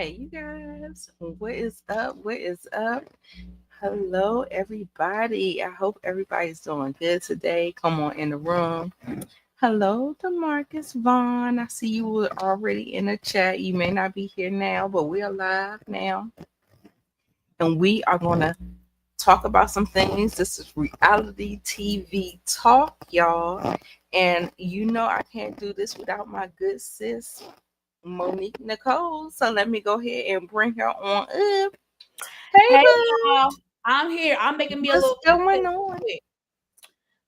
Hey, you guys, what is up? What is up? Hello, everybody. I hope everybody's doing good today. Come on in the room. Hello, Demarcus Vaughn. I see you were already in the chat. You may not be here now, but we're live now. And we are going to talk about some things. This is reality TV talk, y'all. And you know I can't do this without my good sis, Monique Nicole. So let me go ahead and bring her on up. Hey, Hey boo. y'all, I'm here. I'm making me a What's little going cocktail on? real quick.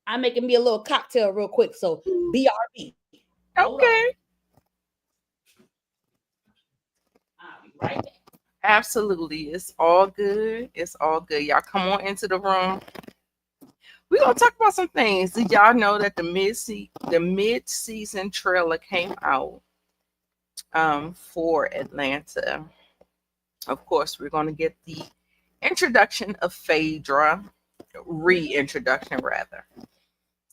I'm making me a little cocktail real quick. So BRB. Hold on. Okay. I'll be right back. Absolutely. It's all good. It's all good. Y'all come on into the room. We're gonna talk about some things. Did y'all know that the mid-season trailer came out for Atlanta? Of course, we're gonna get the introduction of Phaedra, reintroduction rather.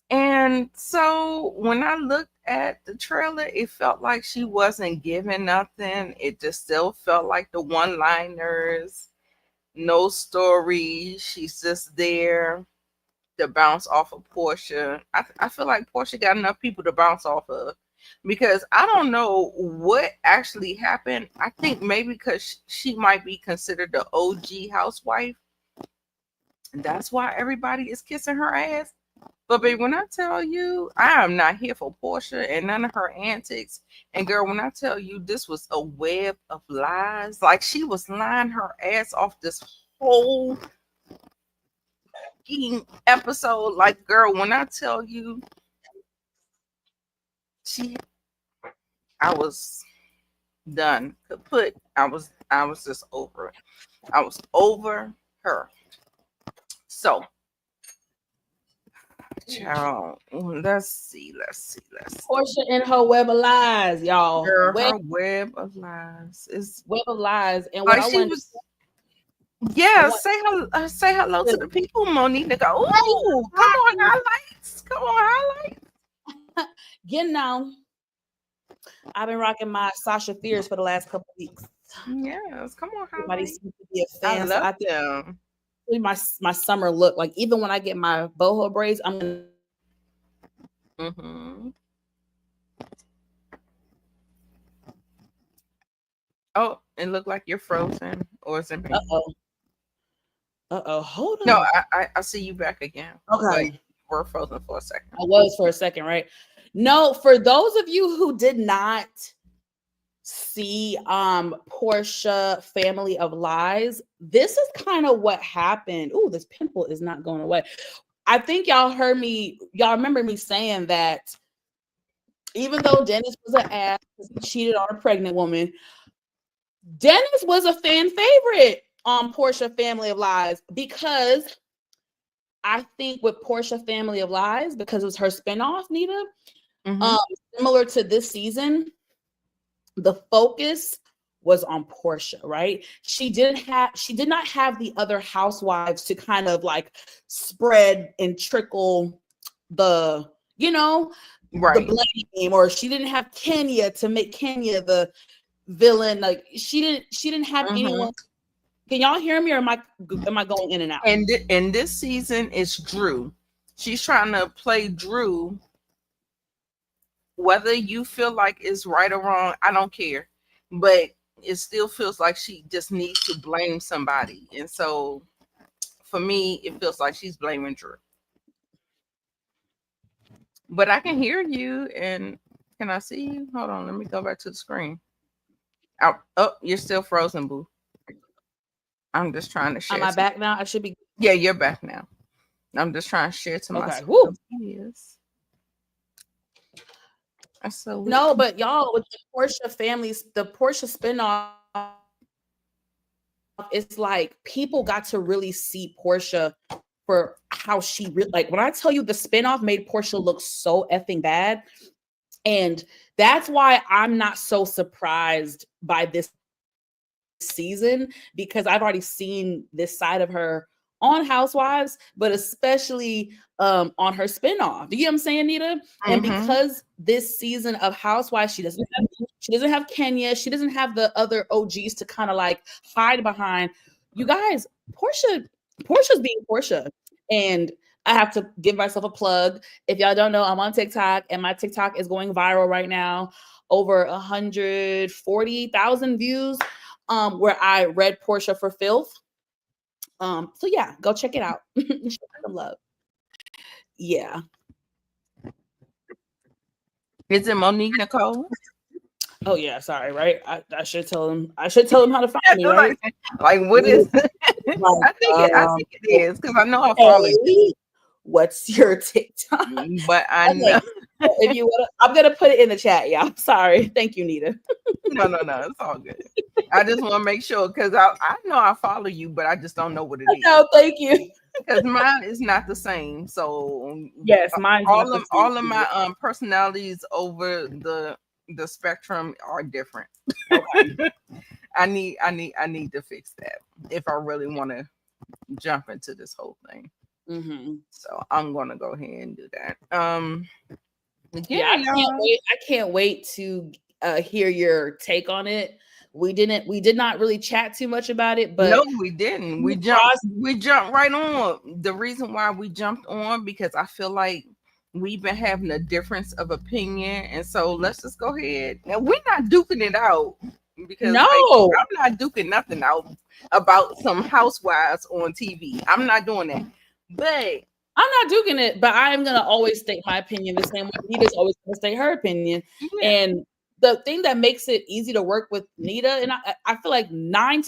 And so when I looked at the trailer, it felt like she wasn't giving nothing. It just still felt like the one-liners, no story. She's just there to bounce off of Portia. I feel like Portia got enough people to bounce off of because I don't know what actually happened. I think maybe because she might be considered the OG housewife. And that's why everybody is kissing her ass. But babe, when I tell you, I am not here for Portia and none of her antics. And girl, when I tell you this was a web of lies, like she was lying her ass off this whole fucking episode. Like, girl, when I tell you, she, I was done. Kaput. I was just over it. I was over her. So, child, let's see. Portia and her web of lies, y'all. Girl, her web of lies is Web of lies. And what like I she want, was. I Yeah, want say hello to to the people, Monique. Go, ooh, come on, highlights. Come on, highlights. get now. I've been rocking my Sasha Fierce for the last couple of weeks. Yes, come on, Everybody highlights. seems to be a I fan, so love I think them. my summer look. Like even when I get my boho braids, I'm gonna Mm-hmm. Oh, it looked like you're frozen, or is it me? hold No, on. I see you back again, but Okay. we're frozen for a second. I was for a second, right? No, for those of you who did not see Portia Family of Lies, this is kind of what happened. Ooh, this pimple is not going away. I think y'all remember me saying that even though Dennis was an ass because he cheated on a pregnant woman, Dennis was a fan favorite on Portia Family of Lies because I think with Portia Family of Lies, because it was her spinoff, Nita, Mm-hmm. similar to this season, the focus was on Portia, right? She did not have the other housewives to kind of like spread and trickle the, the Right. blame, or she didn't have Kenya to make Kenya the villain. Like she didn't have Mm-hmm. anyone. Can y'all hear me, or am I going in and out? And in this season, it's Drew. She's trying to play Drew. Whether you feel like it's right or wrong, I don't care. But it still feels like she just needs to blame somebody. And so for me, it feels like she's blaming Drew. But I can hear you and can I see you? Hold on, let me go back to the screen. Oh, you're still frozen, boo. I'm just trying to Am share I some. back now? I should be Yeah, you're back now. I'm just trying to share to my okay. Woo. yes. So No, but y'all, with the Portia families, the Portia spinoff, it's like people got to really see Portia for how she like. When I tell you the spinoff made Portia look so effing bad, and that's why I'm not so surprised by this season, because I've already seen this side of her on Housewives, but especially on her spinoff. Do you get what I'm saying, Nita? And because this season of Housewives, she doesn't have Kenya, she doesn't have the other OGs to kind of like hide behind. You guys, Portia's being Portia. And I have to give myself a plug. If y'all don't know, I'm on TikTok, and my TikTok is going viral right now. Over 140,000 views, where I read Portia for filth. So yeah, go check it out. Some love. Yeah. Is it Monique Nicole? Oh yeah, sorry, right? I should tell him. I should tell him how to find me, right? Like what is it? I think it is, because I know I follow you. What's your TikTok? But I know. If you want to, I'm gonna put it in the chat. Yeah, I'm sorry. Thank you, Nita. No, it's all good. I just want to make sure, because I know I follow you, but I just don't know what it is. No, thank you. Because mine is not the same. So yes, mine. All of my personalities over the spectrum are different. Okay. I need to fix that if I really want to jump into this whole thing. So I'm gonna go ahead and do that. I can't wait to hear your take on it. We did not really chat too much about it, but no, we didn't. We jumped right on. The reason why we jumped on, because I feel like we've been having a difference of opinion, and so let's just go ahead. Now we're not duking it out, because I'm not duking nothing out about some housewives on TV. I'm not doing that. But I'm not duking it, but I am gonna always state my opinion the same way Nita's always gonna state her opinion. Yeah. And the thing that makes it easy to work with Nita, and I feel like 8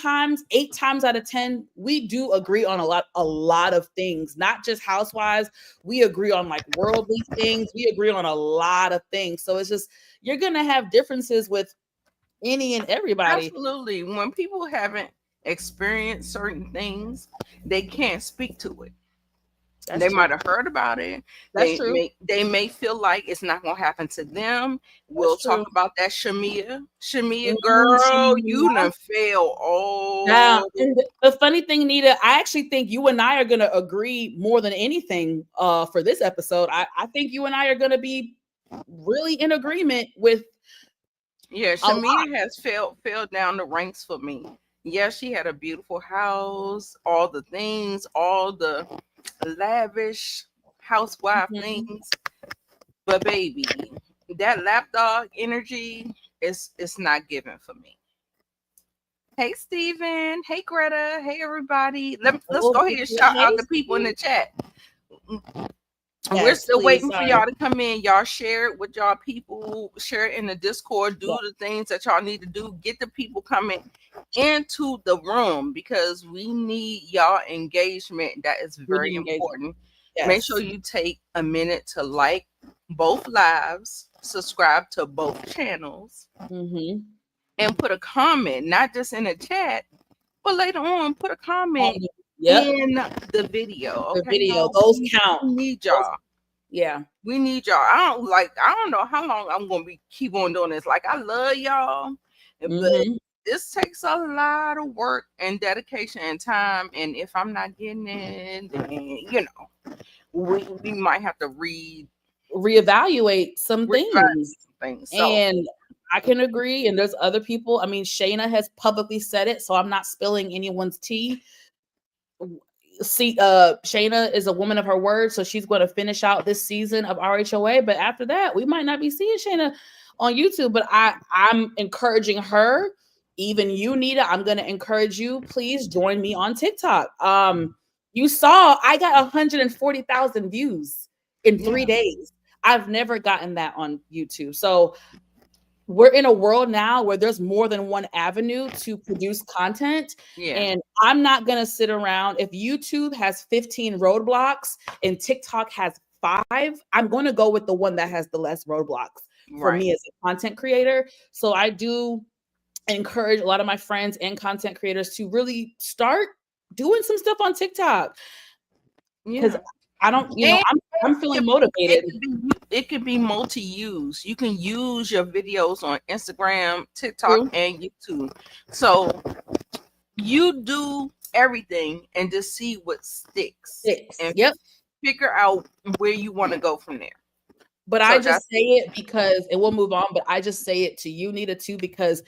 times out of 10, we do agree on a lot of things, not just housewives. We agree on like worldly things. We agree on a lot of things. So it's just, you're gonna have differences with any and everybody. Absolutely. When people haven't experienced certain things, they can't speak to it. They might have heard about it. That's true. They may feel like it's not going to happen to them. We'll talk about that Shamea. Girl, you done fail all. Now, and the funny thing, Nita, I actually think you and I are going to agree more than anything for this episode. I think you and I are going to be really in agreement with. Yeah, Shamea has failed down the ranks for me. Yeah, she had a beautiful house, all the things, all the lavish housewife things, but baby, that lapdog energy is not given for me. Hey Steven, hey Greta, hey everybody. Let's go ahead and shout out the people in the chat. Yes, we're still waiting for y'all to come in. Y'all share it with y'all people, share it in the Discord, do the things that y'all need to do, get the people coming into the room, because we need y'all engagement. That is very important. Yes. Make sure you take a minute to like both lives, subscribe to both channels, and put a comment, not just in the chat, but later on put a comment in the video. Okay? The video, those count. We need y'all. Yeah, we need y'all. I don't know how long I'm gonna keep on doing this. Like, I love y'all, but this takes a lot of work and dedication and time. And if I'm not getting it, then we might have to reevaluate some things. So, and I can agree. And there's other people. I mean, Shayna has publicly said it, so I'm not spilling anyone's tea. See, Shayna is a woman of her word, so she's going to finish out this season of RHOA. But after that, we might not be seeing Shayna on YouTube. But I'm encouraging her, even you, Nita. I'm going to encourage you. Please join me on TikTok. You saw I got 140,000 views in 3 days. I've never gotten that on YouTube. So we're in a world now where there's more than one avenue to produce content. And I'm not going to sit around. If YouTube has 15 roadblocks and TikTok has 5, I'm going to go with the one that has the less roadblocks for me as a content creator. So I do encourage a lot of my friends and content creators to really start doing some stuff on TikTok. Because I don't, I'm feeling motivated. It could be multi-use. You can use your videos on Instagram, TikTok, and YouTube. So you do everything and just see what sticks and Yep. figure out where you want to go from there. But I just say it because, and we'll move on, but I just say it to you, Nita, too, because,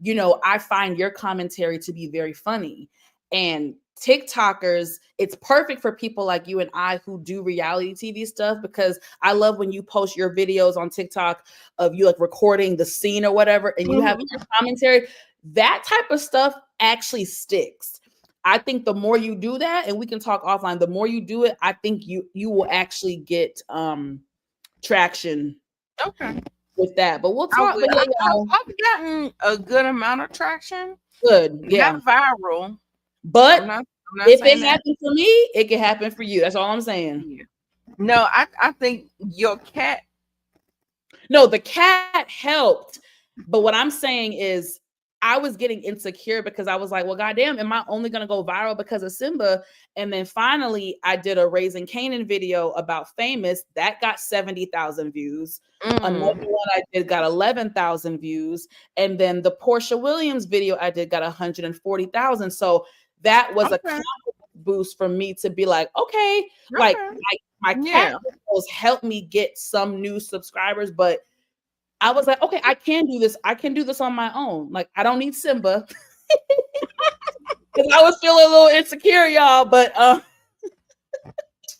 you know, I find your commentary to be very funny. And TikTokers, it's perfect for people like you and I who do reality TV stuff, because I love when you post your videos on TikTok of you like recording the scene or whatever, and you have your commentary. That type of stuff actually sticks. I think the more you do that, and we can talk offline, the more you do it, I think you will actually get traction with that. But we'll talk. I've gotten a good amount of traction. Good, yeah. Not viral, but I'm not if it happens for me, it can happen for you. That's all I'm saying. Yeah. No, I think your cat. No, the cat helped. But what I'm saying is, I was getting insecure because I was like, well, goddamn, am I only going to go viral because of Simba? And then finally, I did a Raising Kanan video about Famous. That got 70,000 views. Another one I did got 11,000 views. And then the Portia Williams video I did got 140,000. So that was a boost for me to be like, okay. Like my cat videos helped me get some new subscribers, but I was like, okay, I can do this. I can do this on my own. Like, I don't need Simba. Because I was feeling a little insecure, y'all. But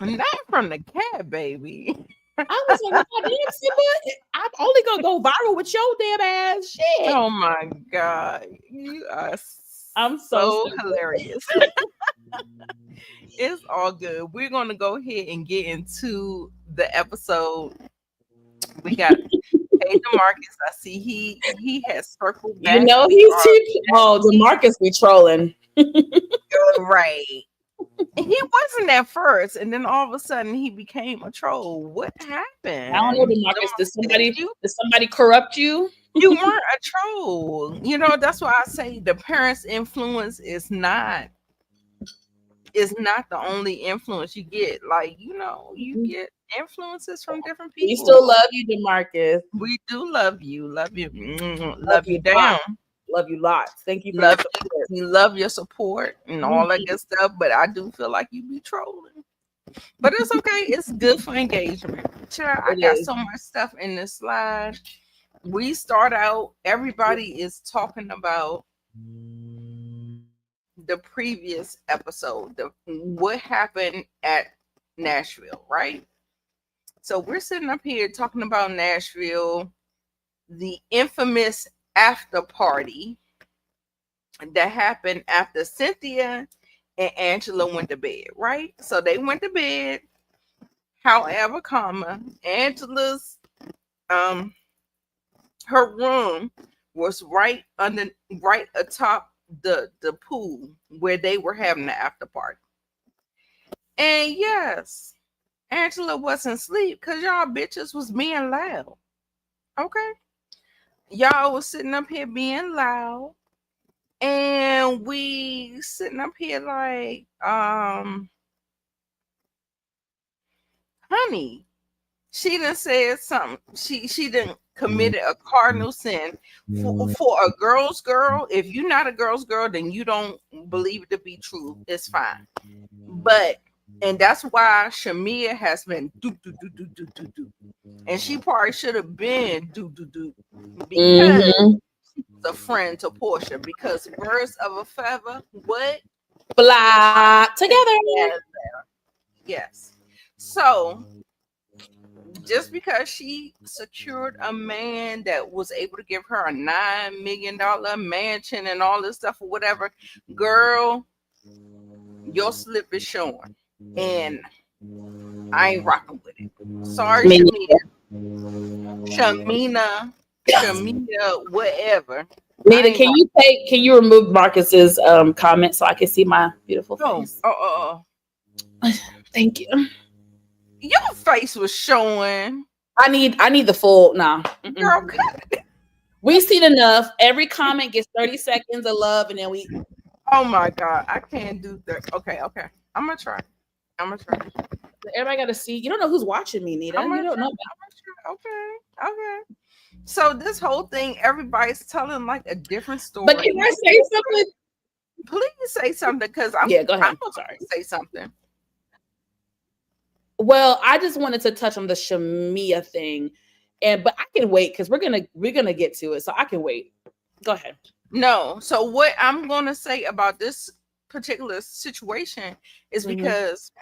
not from the cat, baby. I was like, damn, Simba, I'm only gonna go viral with your damn ass shit. Oh my god, you are so hilarious. It's all good. We're gonna go ahead and get into the episode. We got DeMarcus. I see he has circled back. You know DeMarcus be trolling. Right. He wasn't at first, and then all of a sudden he became a troll. What happened? I don't know, DeMarcus. Did somebody corrupt you? You weren't a troll. You know, that's why I say the parents' influence is not the only influence you get. Like, you know, you get influences from different people. We still love you, DeMarcus. We do love you. Love you. Love you down. Love you lots. Thank you for your support. We love your support and all that good stuff, but I do feel like you be trolling. But it's okay. It's good for engagement. Child, I got so much stuff in this slide. We start out, everybody is talking about the previous episode, what happened at Nashville, right? So we're sitting up here talking about Nashville, the infamous after party that happened after Cynthia and Angela went to bed, right? So they went to bed. However, Angela's her room was right atop the pool where they were having the after party. And yes, Angela wasn't asleep because y'all bitches was being loud. Okay. Y'all was sitting up here being loud. And we sitting up here like, honey, she done said something. She done committed a cardinal sin for a girl's girl. If you're not a girl's girl, then you don't believe it to be true. It's fine. And that's why Shamea has been do. And she probably should have been do because she's a friend to Portia. Because birds of a feather, what? Flock together. Yes. So just because she secured a man that was able to give her a $9 million mansion and all this stuff or whatever, girl, your slip is showing. And I ain't rocking with it. Sorry, Shamea, whatever. Nita, can you remove Marcus's comment so I can see my beautiful face? Thank you. Your face was showing. I need the full girl, cut it. We've seen enough. Every comment gets 30 seconds of love, and then we. Oh my god, I can't do that. Okay. I'm gonna try. Everybody got to see. You don't know who's watching me, Nita. You don't know. Okay. So this whole thing, everybody's telling like a different story. But can I say something? Please say something because Go ahead. I'm Sorry. to say something. Well, I just wanted to touch on the Shamea thing, but I can wait because we're gonna get to it, so I can wait. Go ahead. No, so what I'm gonna say about this particular situation is because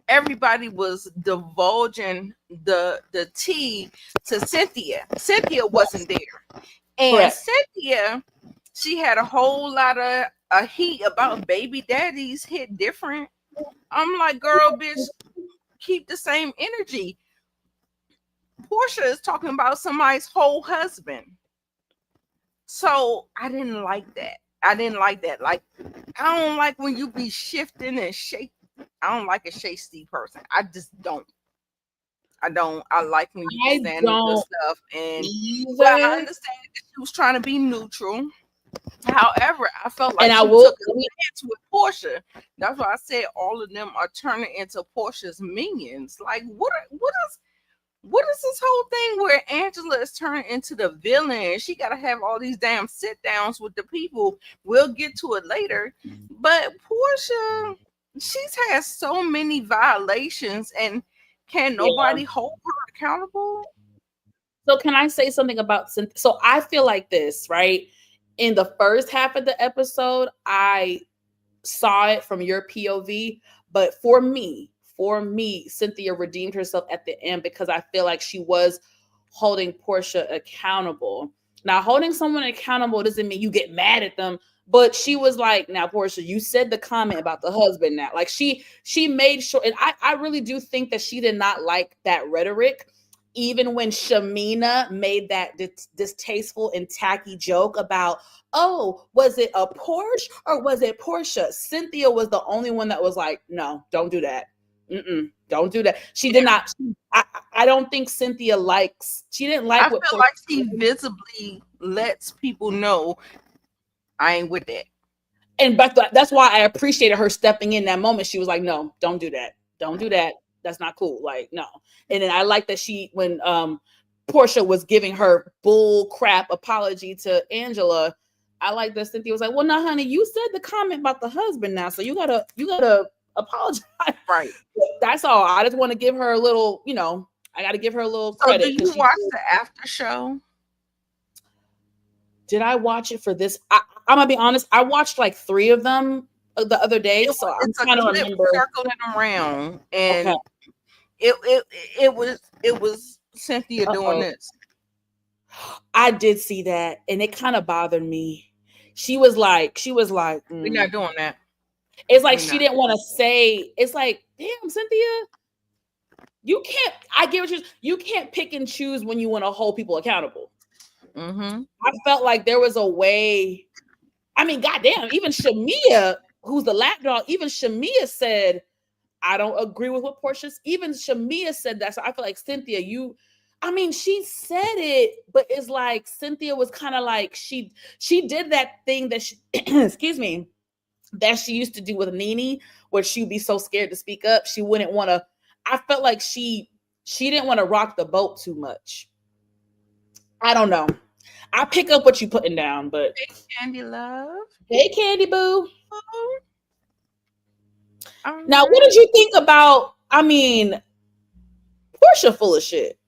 everybody was divulging the tea to Cynthia. Cynthia wasn't there, and Correct. Cynthia, she had a whole lot of heat about baby daddies hit different. I'm like, girl, bitch, keep the same energy. Porsha is talking about somebody's whole husband. So I didn't like that. I didn't like that. Like, I don't like when you be shifting and shaking. I don't like a shasty person. I just don't. I don't. I like when you be standing for stuff. And well, I understand that she was trying to be neutral. However, I felt like she took a chance with Porsha. That's why I said all of them are turning into Porsha's minions. Like, what is this whole thing where Angela is turning into the villain? She got to have all these damn sit downs with the people. We'll get to it later. But Porsha, she's had so many violations, and can nobody hold her accountable? So can I say something about Cynthia? So I feel like this, right? In the first half of the episode, I saw it from your POV, but for me, Cynthia redeemed herself at the end because I feel like she was holding Porsha accountable. Now, holding someone accountable doesn't mean you get mad at them, but she was like, now, Porsha, you said the comment about the husband now. Like she made sure, and I really do think that she did not like that rhetoric. Even when Shamea made that distasteful and tacky joke about, oh, was it a Porsche or was it Porsha? Cynthia was the only one that was like, no, don't do that. Don't do that. She did not. I don't think Cynthia likes. She didn't like. I feel like she visibly lets people know I ain't with that. And but that's why I appreciated her stepping in that moment. She was like, no, don't do that. Don't do that. That's not cool. Like, no. And then I like that when Porsha was giving her bull crap apology to Angela, I like that Cynthia was like, well, no, honey, you said the comment about the husband now, so you gotta apologize. Right. That's all. I just want to give her a little, I got to give her a little credit. So did you watch the after show? Did I watch it for this? I'm gonna be honest. I watched like 3 of them the other day, so I'm trying to remember. Circling around, and it was Cynthia doing this. I did see that, and it kind of bothered me. She was like, we're not doing that. It's like she didn't want to say. It's like, damn, Cynthia, you can't. I get what you can't pick and choose when you want to hold people accountable. I felt like there was a way. I mean, goddamn, even Shamea, who's the lapdog, even Shamea said, I don't agree with what Portia's. Even Shamea said that. So I feel like Cynthia, she said it, but it's like Cynthia was kind of like she did that thing that she, excuse me, that she used to do with Nene, where she'd be so scared to speak up. She wouldn't want to. I felt like she didn't want to rock the boat too much. I don't know. I pick up what you putting down, but hey, Candy Love. Hey, Candy Boo. Now, what did you think about? I mean, Porsha full of shit.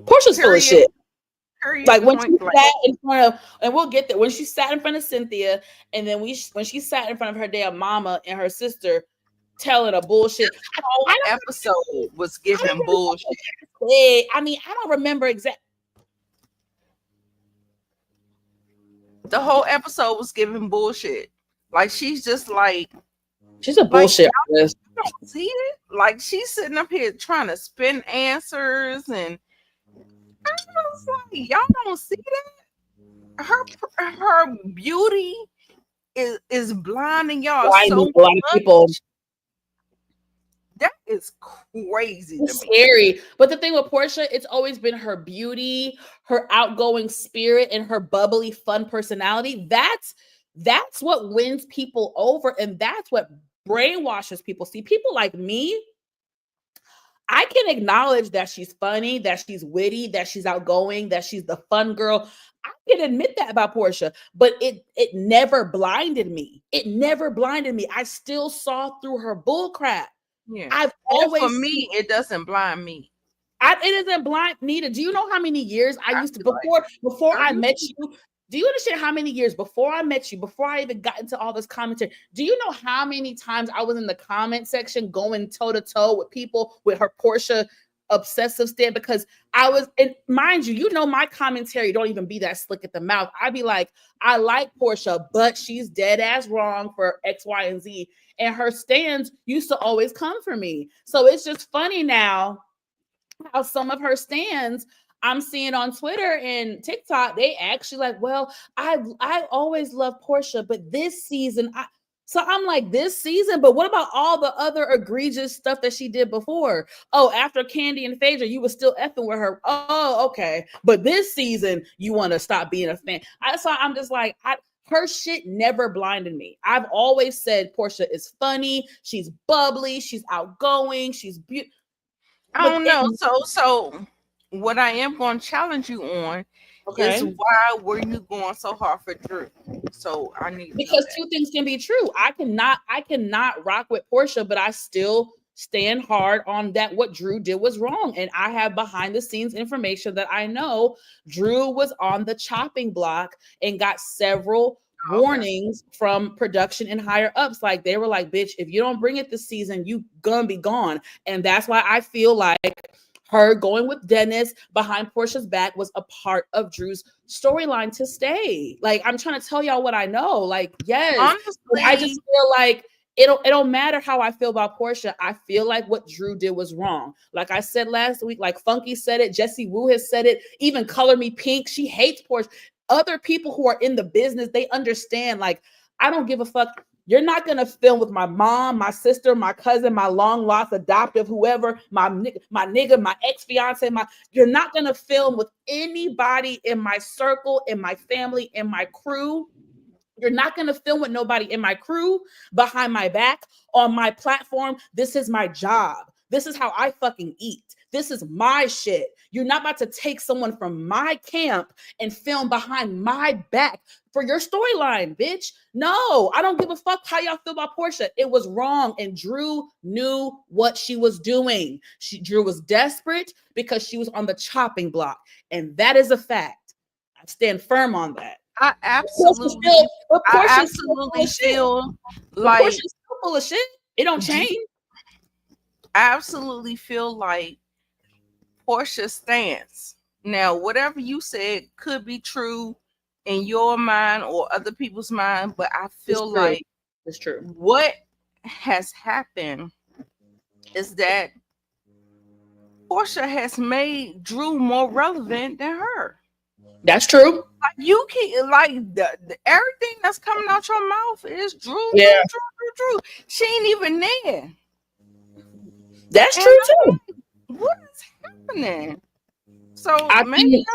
Portia's full of shit. Like when she sat in front of, and we'll get there. When she sat in front of Cynthia, and then when she sat in front of her damn mama and her sister, telling a bullshit. The whole episode was giving bullshit. I mean, I don't remember exactly. The whole episode was giving bullshit. Like she's just like she's a bullshit. You don't see it. Like she's sitting up here trying to spin answers, and I was like, y'all don't see that. Her beauty is blinding y'all so a lot of people. That is crazy. It's scary. But the thing with Porsha, it's always been her beauty, her outgoing spirit, and her bubbly, fun personality. That's what wins people over, and that's what brainwashes people. See, people like me, I can acknowledge that she's funny, that she's witty, that she's outgoing, that she's the fun girl. I can admit that about Porsha, but it never blinded me. It never blinded me. I still saw through her bull crap. Yeah. I've And always for me, it doesn't blind me. it isn't blind, Nita. Do you know how many years I used to before I met you? Do you understand how many years before I met you, before I even got into all this commentary? Do you know how many times I was in the comment section going toe to toe with people with her Porsha obsessive stand? Because I was, and mind you, you know, my commentary don't even be that slick at the mouth. I'd be like, I like Porsha, but she's dead ass wrong for X, Y, and Z. And her stands used to always come for me. So it's just funny now how some of her stands I'm seeing on Twitter and TikTok, they actually like, well, I always love Porsha, but this season, so I'm like, this season, but what about all the other egregious stuff that she did before? Oh, after Candy and Phaedra, you were still effing with her. Oh, okay. But this season, you want to stop being a fan. I'm just like, her shit never blinded me. I've always said Porsha is funny. She's bubbly. She's outgoing. She's beautiful. I don't know. So what I am going to challenge you on is why were you going so hard for Drew? So I need because two things can be true. I cannot rock with Porsha, but I still stand hard on that what Drew did was wrong. And I have behind the scenes information that I know Drew was on the chopping block and got several warnings from production and higher ups. Like they were like, bitch, if you don't bring it this season, you gonna be gone. And that's why I feel like her going with Dennis behind Porsha's back was a part of Drew's storyline to stay. Like, I'm trying to tell y'all what I know. Like, yes, honestly, I just feel like it don't matter how I feel about Porsha. I feel like what Drew did was wrong. Like I said last week, like Funky said it, Jessie Woo has said it, even Color Me Pink. She hates Porsha. Other people who are in the business, they understand. Like, I don't give a fuck. You're not going to film with my mom, my sister, my cousin, my long lost adoptive, whoever, my nigga, my ex-fiance, you're not going to film with anybody in my circle, in my family, in my crew. You're not going to film with nobody in my crew, behind my back, on my platform. This is my job. This is how I fucking eat. This is my shit. You're not about to take someone from my camp and film behind my back for your storyline, bitch. No, I don't give a fuck how y'all feel about Porsha. It was wrong. And Drew knew what she was doing. Drew was desperate because she was on the chopping block. And that is a fact. I stand firm on that. I absolutely feel like Porsha's still full of shit. It don't change. I absolutely feel like Portia's stance. Now, whatever you said could be true in your mind or other people's mind, but I feel like it's true. What has happened is that Porsha has made Drew more relevant than her. That's true. Like you can't everything that's coming out your mouth is Drew. Yeah. Drew. She ain't even there. That's true too. What is happening? So I maybe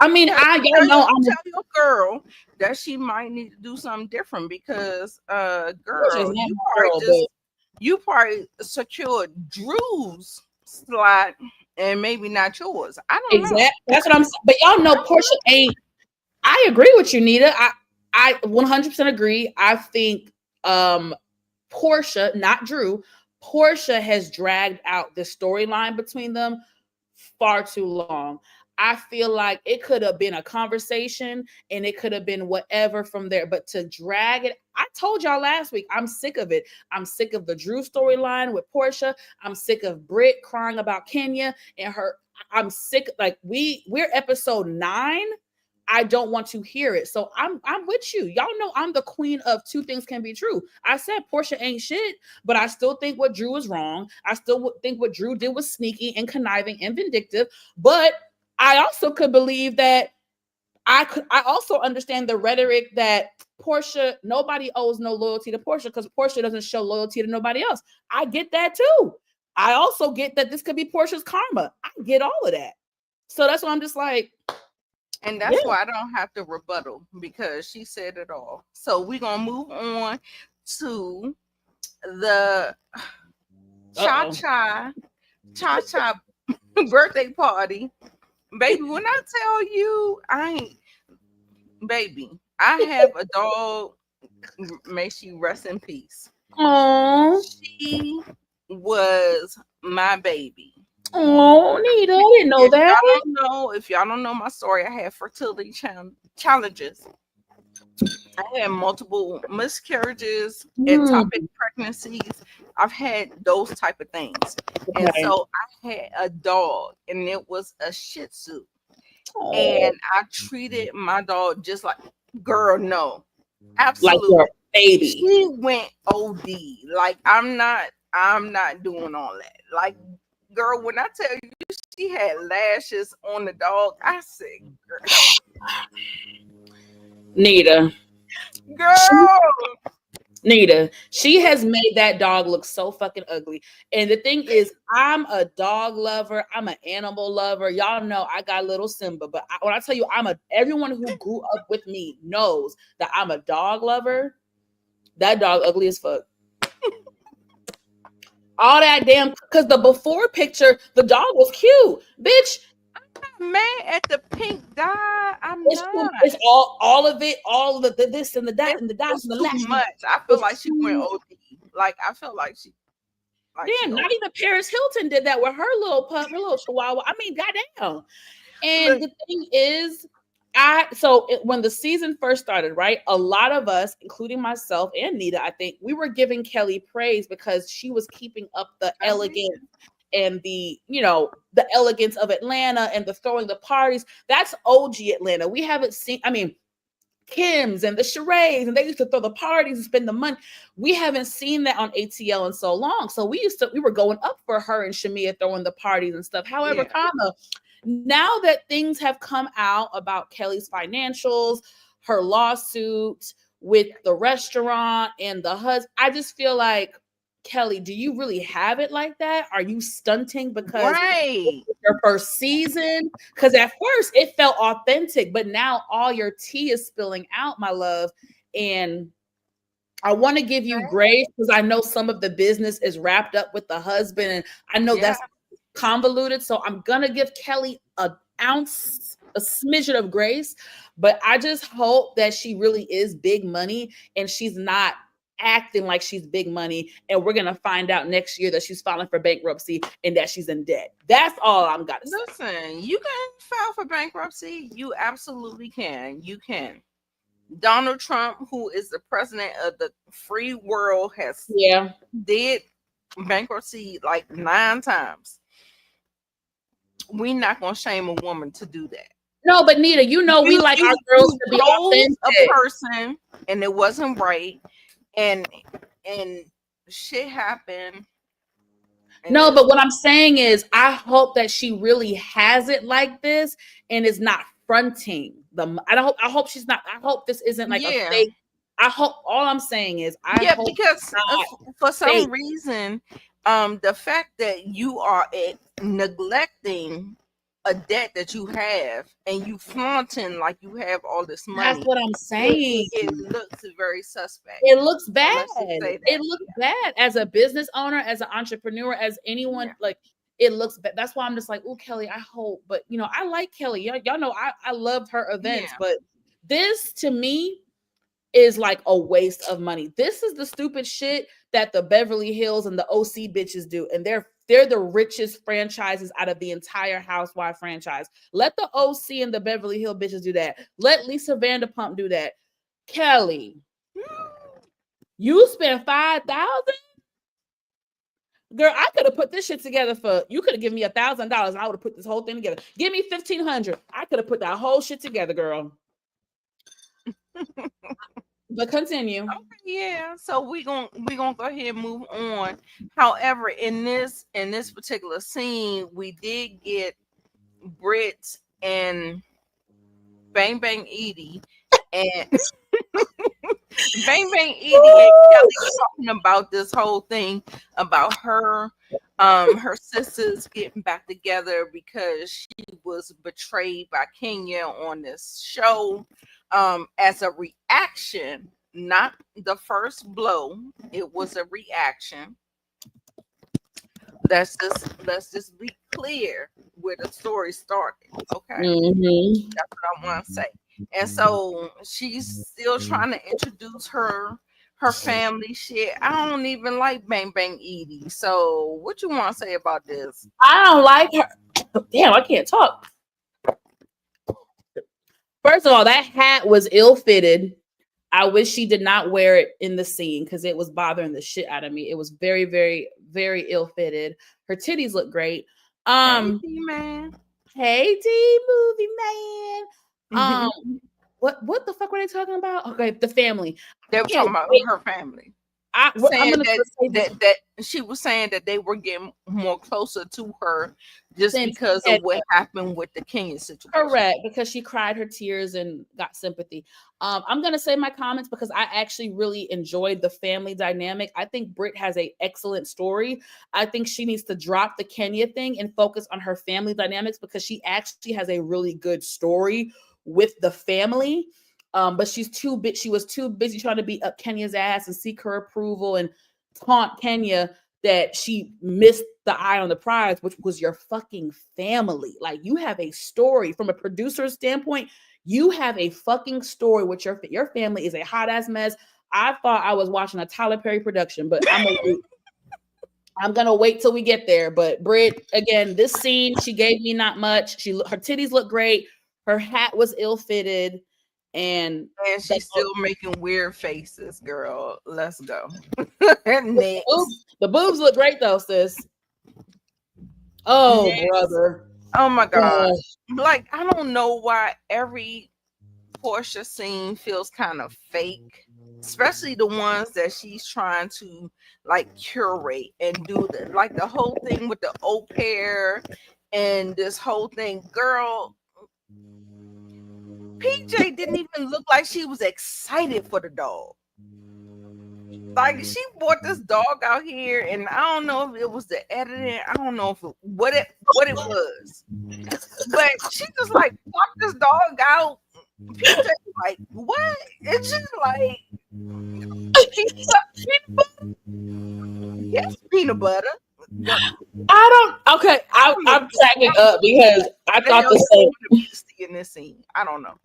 mean, y'all know I'm tell your girl that she might need to do something different because girl, you probably secured Drew's slot and maybe not yours. I don't know. That's what I'm saying. But y'all know Porsha ain't. I agree with you, Nita. I 100% agree. I think Porsha, not Drew, Porsha has dragged out the storyline between them far too long. I feel like it could have been a conversation and it could have been whatever from there. But to drag it, I told y'all last week, I'm sick of it. I'm sick of the Drew storyline with Porsha. I'm sick of Brit crying about Kenya and her. I'm sick. Like we're episode 9. I don't want to hear it. So I'm with you. Y'all know I'm the queen of two things can be true. I said Porsha ain't shit, but I still think what Drew is wrong. I still think what Drew did was sneaky and conniving and vindictive. But I also could believe that I also understand the rhetoric that Porsha, nobody owes no loyalty to Porsha because Porsha doesn't show loyalty to nobody else. I get that too. I also get that this could be Porsha's karma. I get all of that. So that's why I'm just like, and that's why I don't have to rebuttal because she said it all. So we're going to move on to the Cha-Cha Cha-cha birthday party. Baby, when I tell you, I ain't, baby, I have a dog. May she rest in peace. Oh, She was my baby. oh, Nita, I didn't know that. If y'all don't know my story, I had fertility challenges. I had multiple miscarriages, Hmm. ectopic pregnancies. I've had those type of things. And Okay. so I had a dog, and it was a Shih Tzu. Oh, And I treated my dog just like, girl, no, like your absolutely. baby. She went OD. Like, I'm not doing all that. Like, girl, when I tell you she had lashes on the dog, I said, Nita. girl. Nita, she has made that dog look so fucking ugly. And the thing is, I'm a dog lover. I'm an animal lover. Y'all know I got little Simba, but when I tell you, everyone who grew up with me knows that I'm a dog lover. That dog ugly as fuck. All that damn, because the before picture, the dog was cute, bitch. I'm mad at the pink dye. I'm not. It's all of it, all of the this and the that and the dots It's and the too lash. much. I feel like It's she went too. OD. Like, I felt like she Damn, not even Paris Hilton did that with her little pup, her little chihuahua. I mean, goddamn. And Look, the thing is, when the season first started, right? A lot of us, including myself and Nita, I think we were giving Kelly praise because she was keeping up the elegance and the elegance of Atlanta and the throwing the parties. That's OG Atlanta. We haven't seen, I mean, Kim's and the charades, and they used to throw the parties and spend the money. We haven't seen that on ATL in so long. So we were going up for her and Shamea throwing the parties and stuff. However, now that things have come out about Kelly's financials, her lawsuit with the restaurant and the husband, I just feel like, Kelly, do you really have it like that? Are you stunting because right. your first season? Because at first it felt authentic, but now all your tea is spilling out, my love. And I want to give you grace because I know some of the business is wrapped up with the husband, and I know that's convoluted. So I'm gonna give Kelly a smidgen of grace, but I just hope that she really is big money and she's not acting like she's big money, and we're gonna find out next year that she's filing for bankruptcy and that she's in debt. That's all I'm gonna say. Listen, you can file for bankruptcy. You absolutely can. You can. Donald Trump, who is the president of the free world, has did bankruptcy like 9 times. We're not gonna shame a woman to do that. No, but Nita, we like our girls to be authentic. A person, and it wasn't right, and shit happened. No, but what I'm saying is, I hope that she really has it like this and is not fronting them. I hope she's not. I hope this isn't like a fake. I hope. All I'm saying is, I hope because for some reason, the fact that you are neglecting a debt that you have and you flaunting like you have all this money. That's what I'm saying. It looks very suspect. It looks bad. It looks bad as a business owner, as an entrepreneur, as anyone. Like, it looks bad. That's why I'm just like, oh, Kelly, I hope. But I like Kelly. Y'all know I love her events, but this to me is like a waste of money. This is the stupid shit that the Beverly Hills and the OC bitches do, and they're the richest franchises out of the entire Housewives franchise. Let the OC and the Beverly Hill bitches do that. Let Lisa Vanderpump do that. Kelly, you spent $5,000. Girl, I could have put this shit together you could have given me $1,000 and I would have put this whole thing together. Give me $1,500. I could have put that whole shit together, girl. But continue. Okay, so we're gonna go ahead and move on. However, in this particular scene, we did get Brit and Bang Bang Edie and Bang Bang Edie and Kelly talking about this whole thing about her sisters getting back together because she was betrayed by Kenya on this show. As a reaction, not the first blow, it was a reaction. let's just be clear where the story started. Okay. Mm-hmm. That's what I want to say. And so she's still trying to introduce her family shit. I don't even like Bang Bang Edie. So what you want to say about this? I don't like her. Damn, I can't talk. First of all, that hat was ill-fitted. I wish she did not wear it in the scene because it was bothering the shit out of me. It was very, very, very ill-fitted. Her titties look great. Hey, man. Hey, T movie man. What the fuck were they talking about? Okay, the family. They were talking about her family. I'm gonna say that she was saying that they were getting more closer to her just because of what happened with the Kenya situation. Correct, because she cried her tears and got sympathy. I'm gonna say my comments because I actually really enjoyed the family dynamic. I think Brit has an excellent story. I think she needs to drop the Kenya thing and focus on her family dynamics because she actually has a really good story with the family. But she was too busy trying to beat up Kenya's ass and seek her approval and taunt Kenya that she missed the eye on the prize, which was your fucking family. Like, you have a story from a producer's standpoint. You have a fucking story with your family is a hot ass mess. I thought I was watching a Tyler Perry production, but I'm gonna wait till we get there. But Brit, again, this scene, she gave me not much. Her titties look great. Her hat was ill-fitted. And she's still making weird faces, girl. Let's go. The boobs look great though, sis. Oh, brother. Oh my god. Like, I don't know why every Porsha scene feels kind of fake, especially the ones that she's trying to like curate and do the whole thing with the au pair and this whole thing. Girl, PJ didn't even look like she was excited for the dog. Like, she brought this dog out here, and I don't know if it was the editing. I don't know what it was, but she just like walked this dog out. PJ like, what? It's just like yes, peanut butter. I'm cracking up because I thought the same in this scene. I don't know.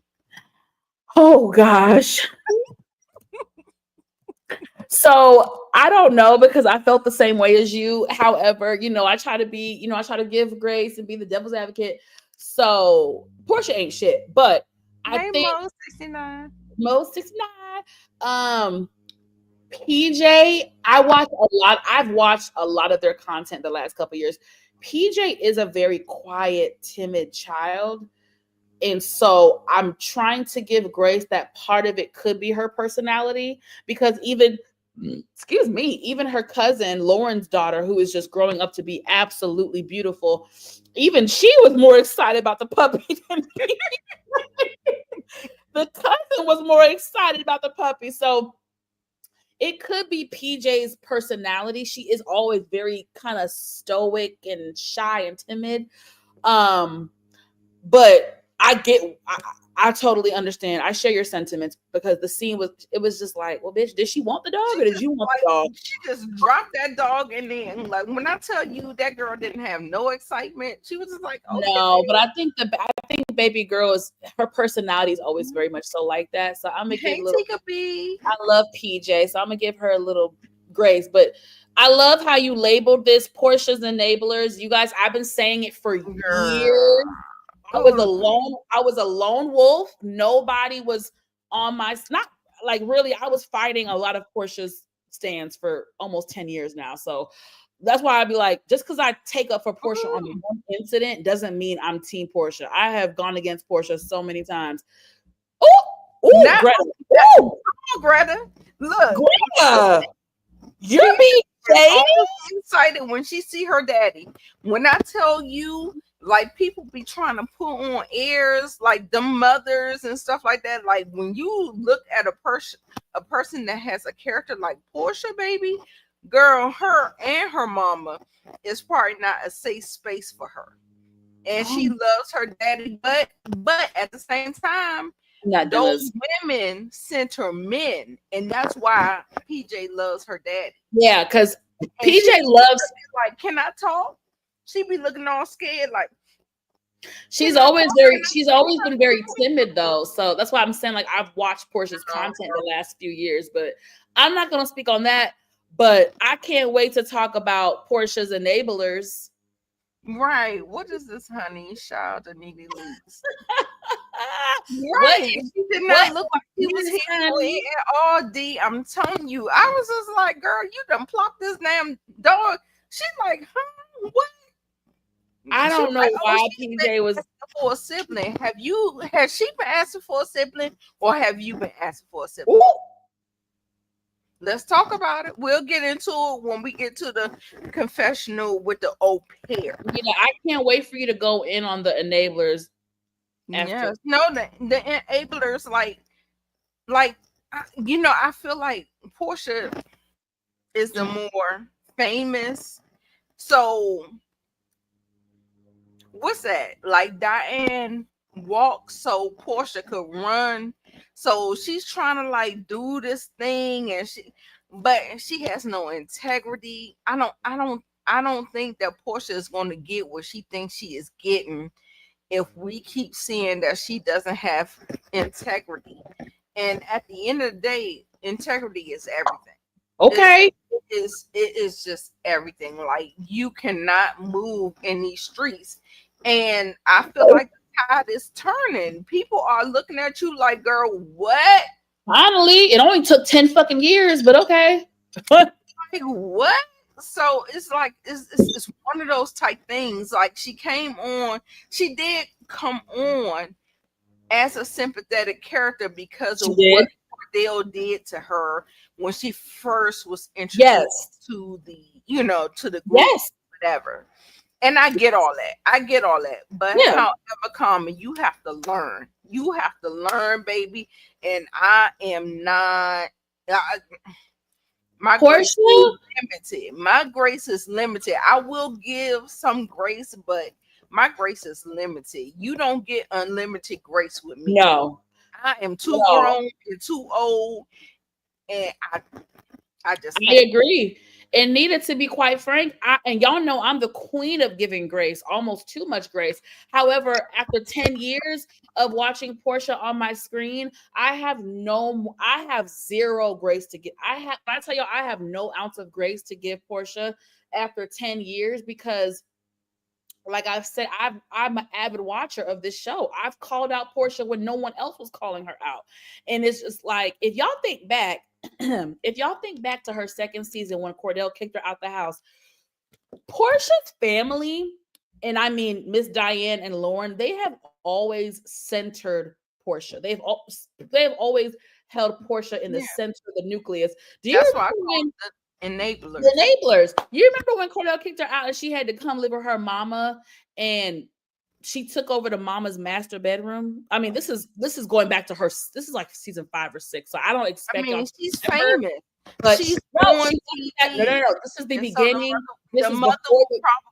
Oh gosh. So I don't know because I felt the same way as you. However, I try to give grace and be the devil's advocate. So Porsha ain't shit, but I think Mo 69. PJ, I've watched a lot of their content the last couple of years. PJ is a very quiet, timid child. And so I'm trying to give grace that part of it could be her personality because even her cousin, Lauren's daughter, who is just growing up to be absolutely beautiful, even she was more excited about the puppy than me. The cousin was more excited about the puppy. So it could be PJ's personality. She is always very kind of stoic and shy and timid. But I totally understand. I share your sentiments because the scene was just like, well, bitch, did she want the dog or did you want the dog? She just dropped that dog and then, like, when I tell you that girl didn't have no excitement, she was just like, okay. No, but I think baby girl her personality is always very much so like that. So I'm gonna give I love PJ, so I'm gonna give her a little grace. But I love how you labeled this Portia's enablers. You guys, I've been saying it for years. I was a lone wolf. Nobody was on my I was fighting a lot of Portia's stands for almost 10 years now. So that's why I'd be like, just because I take up for Porsha on one incident doesn't mean I'm team Porsha. I have gone against Porsha so many times. Greta. Greta. Look. Greta. You're being excited when she see her daddy. When I tell you, like, people be trying to put on airs, like the mothers and stuff like that. Like, when you look at a person that has a character like Porsha, baby, girl, her and her mama is probably not a safe space for her. And she loves her daddy, but at the same time, those women center men, and that's why PJ loves her daddy. Yeah, because And PJ she loves. like, can I talk? She be looking all scared, like, She's can I always talk? very. She's always been very timid though. So that's why I'm saying like I've watched Portia's content the last few years, but I'm not gonna speak on that. But I can't wait to talk about Portia's enablers. Right. What is this, honey? Child of needy leaks. What? Right. She did What? not look like she was Yes, here honey. at all, D. I'm telling you. I was just like, girl, you done plopped this damn dog. She's like, huh? What? I She don't was know like, oh, why she's been PJ was. asking for a sibling. Has she been asking for a sibling, or have you been asking for a sibling? Ooh. Let's talk about it. We'll get into it when we get to the confessional with the au pair. Yeah, I can't wait for you to go in on the enablers. After. Yes. No, the enablers, like, I feel like Portia is the more famous. So what's that? Like, Diane walks so Portia could run. So she's trying to like do this thing, but she has no integrity. I don't think that Portia is going to get what she thinks she is getting if we keep seeing that she doesn't have integrity. And at the end of the day, integrity is everything. Okay. It is just everything. Like, you cannot move in these streets. And I feel like the tide is turning. People are looking at you like, girl, what? Finally, it only took 10 fucking years, but okay. Like, what? So it's like it's one of those type things. Like, she did come on as a sympathetic character because of what Cordell did to her when she first was introduced to the group, whatever. And I get all that. But however, Common, you have to learn. You have to learn, baby. And I am not. My grace is limited. My grace is limited. I will give some grace, but my grace is limited. You don't get unlimited grace with me. No. I am too grown and too old, and I agree. And needed to be quite frank, and y'all know I'm the queen of giving grace, almost too much grace. However, after 10 years of watching Portia on my screen, I have zero grace to give. I tell y'all, I have no ounce of grace to give Portia after 10 years because, like I've said, I'm an avid watcher of this show. I've called out Portia when no one else was calling her out. And it's just like, if y'all think back to her second season when Cordell kicked her out the house, Portia's family, and I mean Miss Diane and Lauren, they have always centered Portia. They've always held Portia in the center of the nucleus. That's why I call the enablers. The enablers. You remember when Cordell kicked her out and she had to come live with her mama and she took over the mama's master bedroom? I mean, this is going back to her. This is like season 5 or 6. So I don't expect y'all. She's famous. But she's no. This is the beginning. The mother will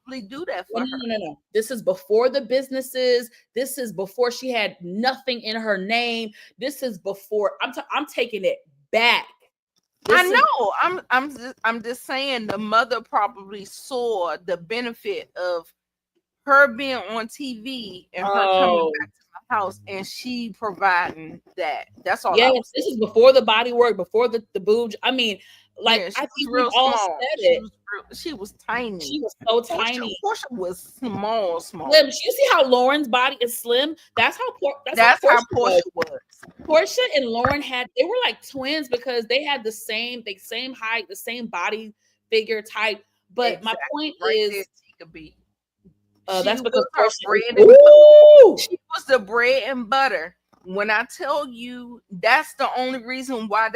probably do that for her. No. This is before the businesses. This is before she had nothing in her name. This is before. I'm taking it back. I know. I'm just saying the mother probably saw the benefit of her being on TV and her coming back to the house, and she providing that. That's all. Yes, this is before the body work, before the boobs. I mean, like, I think we all said it. She was tiny. She was so tiny. Portia was small. Slim. You see how Lauren's body is slim? That's how Portia was. Portia and Lauren they were like twins because they had the same height, the same body figure type. But my point is, that's because she was the bread and butter. When I tell you, that's the only reason why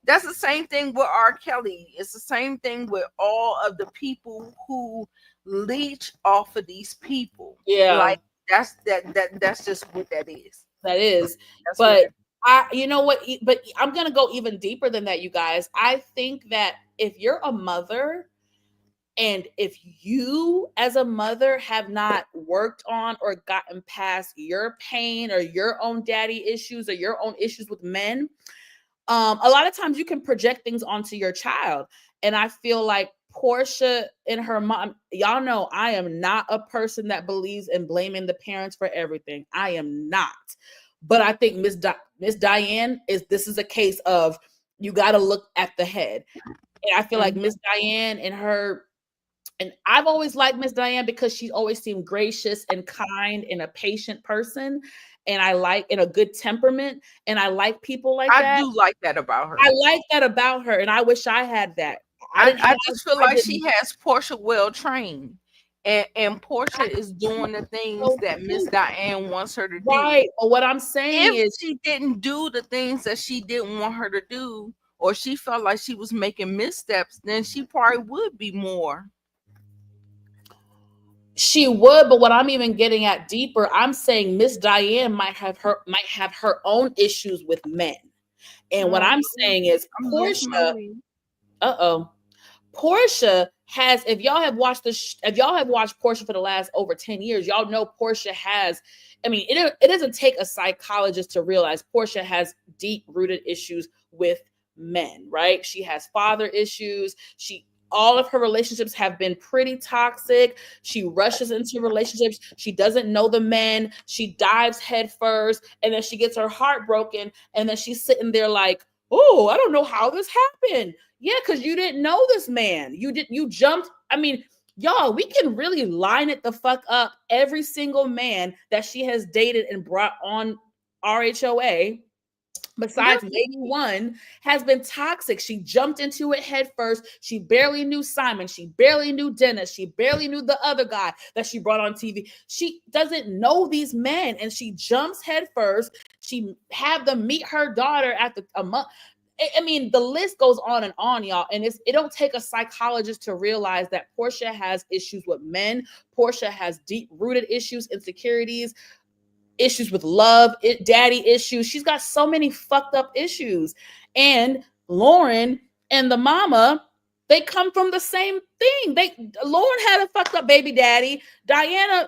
that's the same thing with R. Kelly. It's the same thing with all of the people who leech off of these people. Yeah. Like, that's just what that is. That is. But you know what? But I'm going to go even deeper than that, you guys. I think that if you're a mother, and if you as a mother have not worked on or gotten past your pain or your own daddy issues or your own issues with men, a lot of times you can project things onto your child. And I feel like Porsha and her mom, y'all know I am not a person that believes in blaming the parents for everything. I am not. But I think Miss Diane this is a case of you got to look at the head. And I feel like Miss Diane and I've always liked Miss Diane because she always seemed gracious and kind and a patient person. And I like in a good temperament. And I like people like that. I do like that about her. I like that about her. And I wish I had that. I just feel like she has Porsha well trained. And Porsha is doing the things that Miss Diane wants her to do. Right. But what I'm saying is she didn't do the things that she didn't want her to do, or she felt like she was making missteps, then she probably would be more. She would, but what I'm even getting at deeper, I'm saying Miss Diane might have her own issues with men. And what I'm saying is Porsha, Porsha has, if y'all have watched Porsha for the last over 10 years, y'all know Porsha has, I mean, it doesn't take a psychologist to realize Porsha has deep-rooted issues with men, right? She has father issues. All of her relationships have been pretty toxic. She rushes into relationships. She doesn't know the men. She dives head first, and then she gets her heart broken, and then she's sitting there like, oh, I don't know how this happened. Yeah, because you didn't know this man. You jumped. I mean, y'all, we can really line it the fuck up. Every single man that she has dated and brought on RHOA, besides Lady One, has been toxic. She jumped into it head first. She barely knew Simon. She barely knew Dennis. She barely knew the other guy that she brought on TV. She doesn't know these men, and she jumps head first. She had them meet her daughter after a month. I mean, the list goes on, y'all. And it don't take a psychologist to realize that Porsha has issues with men. Porsha has deep-rooted issues, insecurities, issues with love, daddy issues. She's got so many fucked up issues. And Lauren and the mama, they come from the same thing. Lauren had a fucked up baby daddy. Diana,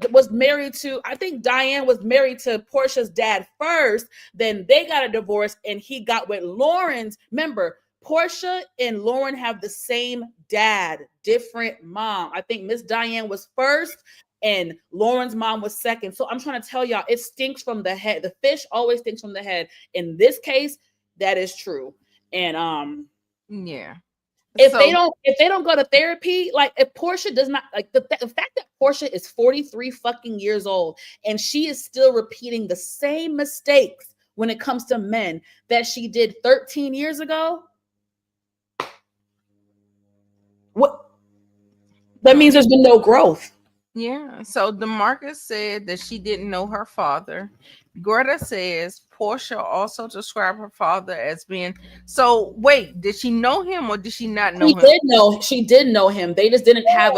was married to, I think Diane was married to Porsha's dad first. Then they got a divorce and he got with Lauren's. Remember, Porsha and Lauren have the same dad, different mom. I think Miss Diane was first and Lauren's mom was second. So I'm trying to tell y'all, it stinks from the head. The fish always stinks from the head. In this case, that is true. And yeah. If they don't go to therapy, like if Porsha does not, like the fact that Porsha is 43 fucking years old and she is still repeating the same mistakes when it comes to men that she did 13 years ago, what that means there's been no growth. Yeah. So DeMarcus said that she didn't know her father. Greta says Porsha also described her father as being. So wait, did she know him or did she not know him? She did know him. They just didn't have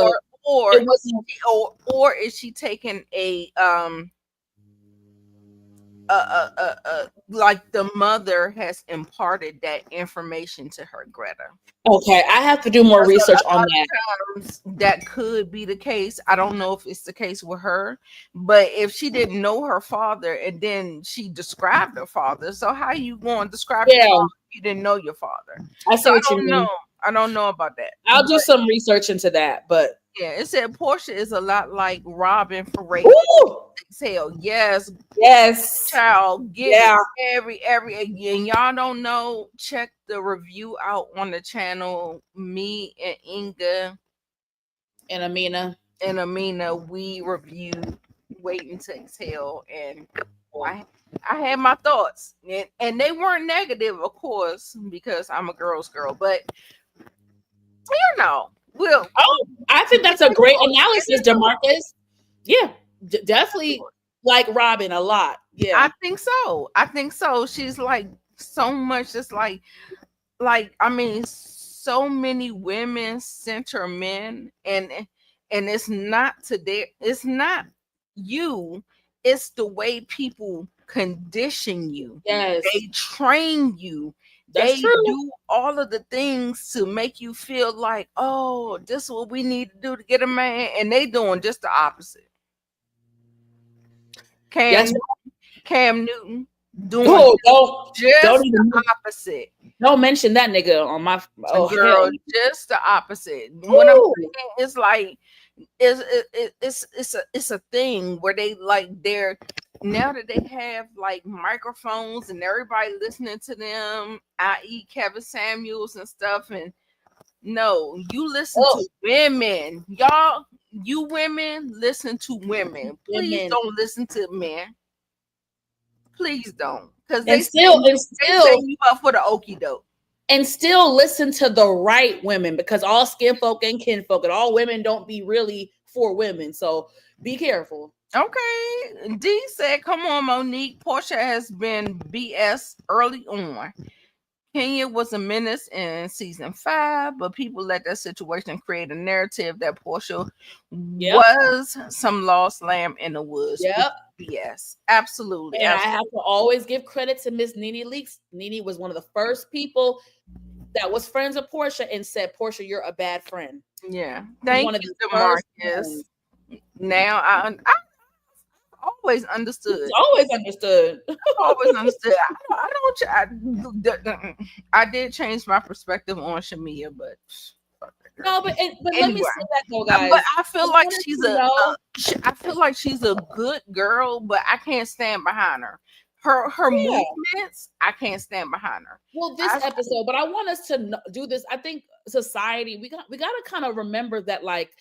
or is she taking a like the mother has imparted that information to her, Greta. Okay, I have to do more research on that. That could be the case. I don't know if it's the case with her, but if she didn't know her father and then she described her father, so how you going to describe your father if you didn't know your father? I see what you mean. I don't know about that. I'll do some research into that, but yeah, it said Porsha is a lot like Robin for rape. Hell, yes, child, get every and y'all don't know. Check the review out on the channel. Me and Inga and Amina, we reviewed Waiting to Exhale, and I had my thoughts, and they weren't negative, of course, because I'm a girl's girl, but I think that's a great analysis, DeMarcus. Yeah, definitely like Robin a lot. Yeah, I think so. She's like so much, just like I mean, so many women center men, and it's not it's not you, it's the way people condition you. Yes, they train you. They do all of the things to make you feel like, oh, this is what we need to do to get a man, and they doing just the opposite. Cam Newton, doing just don't the even opposite. don't mention that nigga on my Girl, hell. just the opposite. What I'm saying is like it's a thing where they like they're now that they have like microphones and everybody listening to them, i.e. Kevin Samuels and stuff. And no, you listen to women, y'all. You women listen to women. Please don't listen to men. Please don't, because they still setting you up for the okie doke. And still listen to the right women, because all skin folk and kin folk and all women don't be really for women. So be careful. Okay. D said, come on, Monique. Porsha has been BS early on. Kenya was a menace in season 5, but people let that situation create a narrative that Porsha was some lost lamb in the woods. Yep. Yes, absolutely. And I have to always give credit to Miss Nene Leakes. Nene was one of the first people that was friends with Porsha and said, Porsha, you're a bad friend. Yeah. Thank you, DeMarcus. Now I always understood. Always understood. Always understood. I did change my perspective on Shamea, but no, but let me say that though, guys. But I feel like I feel like she's a good girl, but I can't stand behind her. Her movements, I can't stand behind her. Well, this episode, but I want us to do this. I think society, we got to kind of remember that like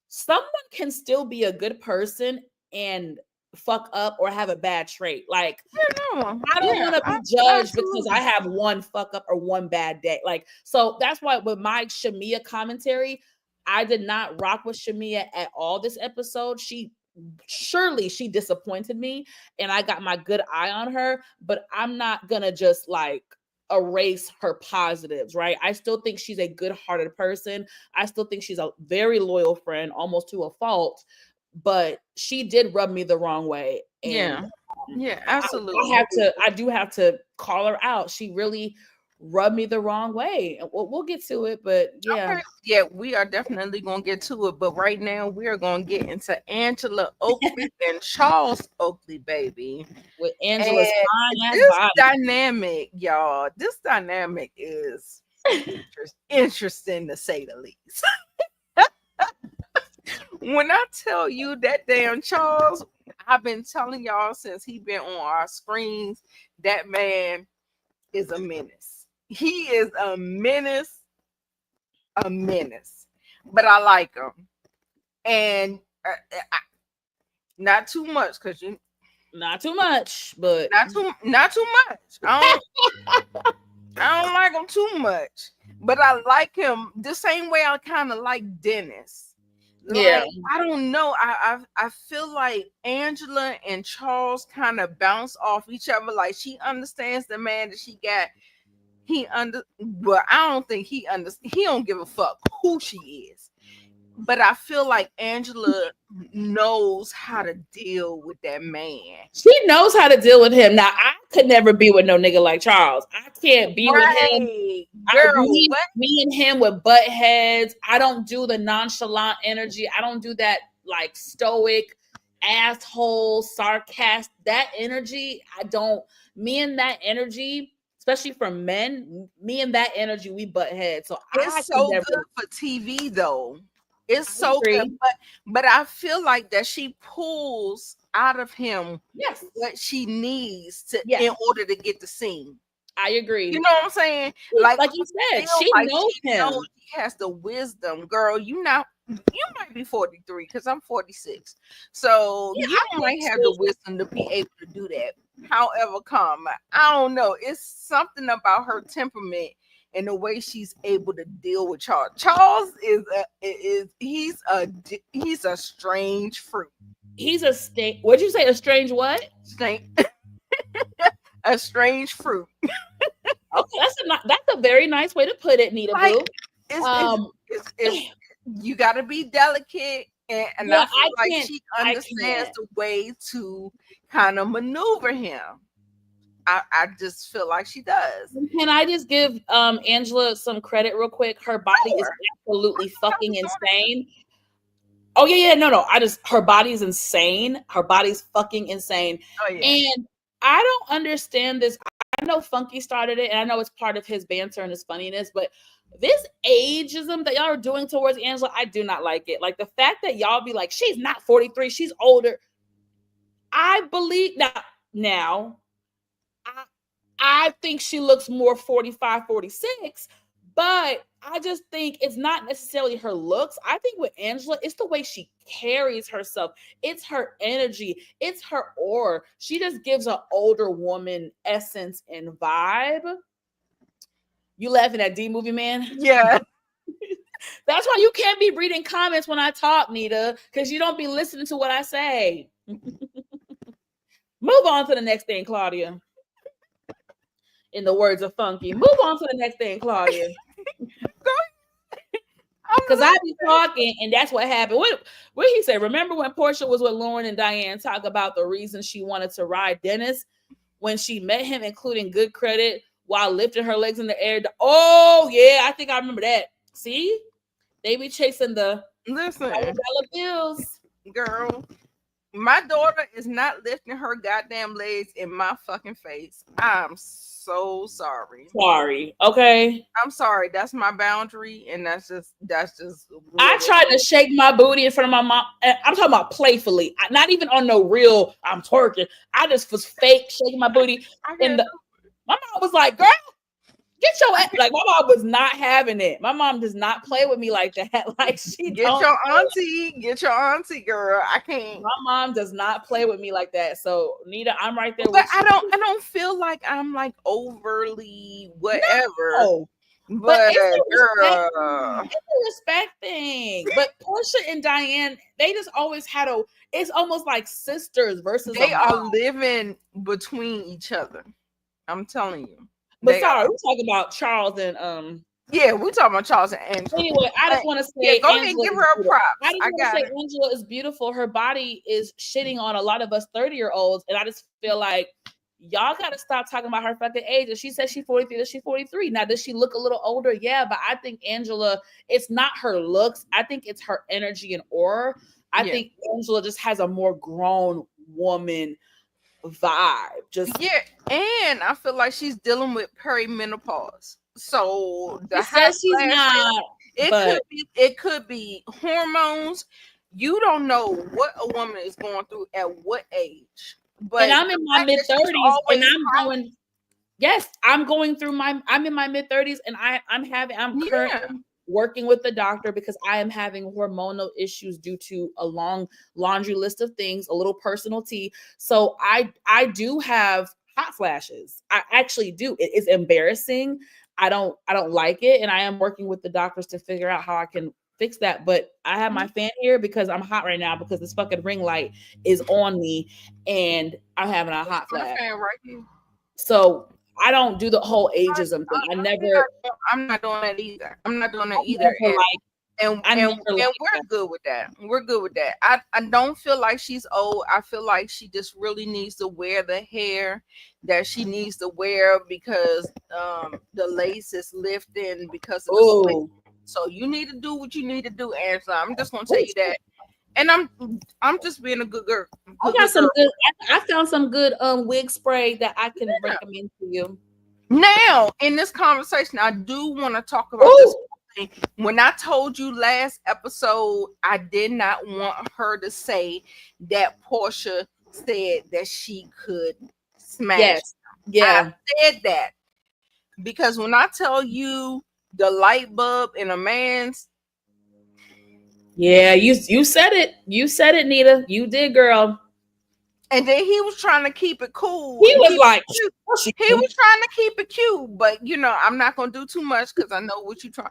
someone can still be a good person and fuck up or have a bad trait. Like I don't want to be judged because I have one fuck up or one bad day. Like, so that's why with my Shamea commentary, I did not rock with Shamea at all this episode. She disappointed me and I got my good eye on her, but I'm not gonna just like erase her positives, right? I still think she's a good-hearted person. I still think she's a very loyal friend, almost to a fault, but she did rub me the wrong way. And yeah, absolutely. I do have to call her out. She really rubbed me the wrong way. And we'll get to it, but yeah. Okay. Yeah, we are definitely gonna get to it. But right now we are gonna get into Angela Oakley and Charles Oakley, baby. With Angela's fine this body. dynamic, y'all. This dynamic is interesting to say the least. When I tell you that damn Charles, I've been telling y'all since he been on our screens, that man is a menace. He is a menace, but I like him. And not too much, because you not too much, but not too much. I don't like him too much, but I like him the same way I kind of like Dennis. Like, I don't know. I feel like Angela and Charles kind of bounce off each other. Like she understands the man that she got. But I don't think he don't give a fuck who she is. But I feel like Angela knows how to deal with that man. She knows how to deal with him. Now, I could never be with no nigga like Charles. I can't be with him. Girl, me and him with butt heads. I don't do the nonchalant energy. I don't do that like stoic, asshole, sarcastic, that energy. I don't. Me and that energy, especially for men, me and that energy, we butt heads. So it's so good for TV though. It's so good, but I feel like that she pulls out of him what she needs to in order to get the scene. I agree. You know what I'm saying? Like you said, she knows him. She has the wisdom, girl. You might be 43 because I'm 46, so you might have the wisdom to be able to do that. However, I don't know. It's something about her temperament and the way she's able to deal with Charles. Charles he's a strange fruit. He's a stink. What'd you say? A strange what? A strange fruit. Okay, that's a very nice way to put it, Nita Boo. You got to be delicate, and I feel like she understands the way to kind of maneuver him. I just feel like she does. Can I just give Angela some credit real quick? Her body is absolutely fucking insane. Oh yeah, no. Her body's insane. Her body's fucking insane. Oh yeah. And I don't understand this. I know Funky started it, and I know it's part of his banter and his funniness, but this ageism that y'all are doing towards Angela, I do not like it. Like the fact that y'all be like, she's not 43, she's older. I believe now I think she looks more 45, 46, but I just think it's not necessarily her looks. I think with Angela, it's the way she carries herself. It's her energy. It's her aura. She just gives an older woman essence and vibe. You laughing at D Movie Man? Yeah. That's why you can't be reading comments when I talk, Nita, because you don't be listening to what I say. Move on to the next thing, Claudia. In the words of Funky, move on to the next thing, Claudia. Because I be talking, and that's what happened. What he said? Remember when Porsha was with Lauren and Diane talk about the reason she wanted to ride Dennis when she met him, including good credit while lifting her legs in the air? Oh yeah, I think I remember that. See, they be chasing the dollar bills, girl. My daughter is not lifting her goddamn legs in my fucking face. I'm so sorry. Sorry, okay. I'm sorry. That's my boundary, and that's just. I tried to shake my booty in front of my mom. I'm talking about playfully, not even on no real. I'm twerking. I just was fake shaking my booty, and my mom was like, "Girl, get your ass." Like my mom was not having it. My mom does not play with me like that. Like she get your auntie, girl. I can't. My mom does not play with me like that. So Nita, I'm right there. But I don't feel like I'm like overly whatever. No. But it's a respect thing. But Porsha and Diane, they just always had it's almost like sisters versus they are living between each other. I'm telling you. But sorry, we're talking about Charles and yeah, we're talking about Charles and Angela. Anyway, I just want to say, go ahead and give her a prop. I just want to say Angela is beautiful. Her body is shitting on a lot of us 30-year-olds, and I just feel like y'all got to stop talking about her fucking age. If she says she's 43, then she's 43. Now, does she look a little older? Yeah, but I think Angela, it's not her looks. I think it's her energy and aura. I think Angela just has a more grown woman vibe. And I feel like she's dealing with perimenopause. So says she's not. It could be hormones. You don't know what a woman is going through at what age. But and I'm in my mid-30s, and I'm going. Yes, I'm in my mid-30s, and I'm currently working with the doctor because I am having hormonal issues due to a long laundry list of things, a little personal tea. So I do have hot flashes. I actually do. It is embarrassing. I don't like it, and I am working with the doctors to figure out how I can fix that. But I have my fan here because I'm hot right now because this fucking ring light is on me, and I'm having a hot flash. Right here. So I don't do the whole ageism thing. I'm not doing that either. I'm not doing that either. And we're good with that. We're good with that. I don't feel like she's old. I feel like she just really needs to wear the hair that she needs to wear because the lace is lifting because of the sleep. So you need to do what you need to do, Angela. I'm just gonna tell you that. And I'm just being a good girl. I found some good wig spray that I can recommend to you. Now, in this conversation, I do want to talk about this. When I told you last episode, I did not want her to say that Porsha said that she could smash. Yes. Yeah. I said that because when I tell you the light bulb in a man's. Yeah, you said it. You said it, Nita. You did, girl. And then he was trying to keep it cool. He was trying to keep it cute, but I'm not gonna do too much because I know what you're trying.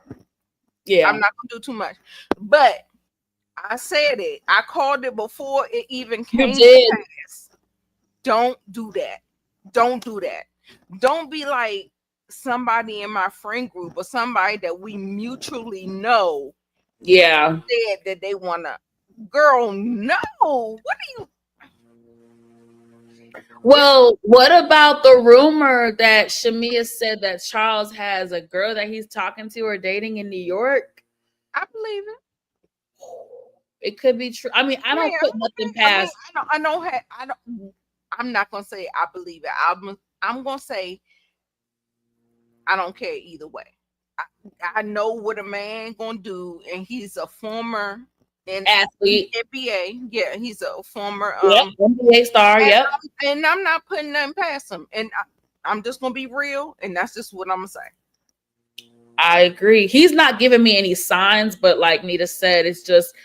Yeah, I'm not gonna do too much. But I said it. I called it before it even came to pass. Don't do that. Don't do that. Don't be like somebody in my friend group or somebody that we mutually know. Yeah. Said that they wanna. Girl, no. What are you? Well, what about the rumor that Shamea said that Charles has a girl that he's talking to or dating in New York? I believe it. It could be true. I mean, I don't put nothing past. I I'm not gonna say I believe it. I'm gonna say I don't care either way. I know what a man gonna do, and he's a former in Athlete. NBA. Yeah, he's a former Yep. NBA star. and Yep. I'm not putting nothing past him. And I'm just gonna be real, and that's just what I'm gonna say. I agree. He's not giving me any signs, but like Nita said, it's just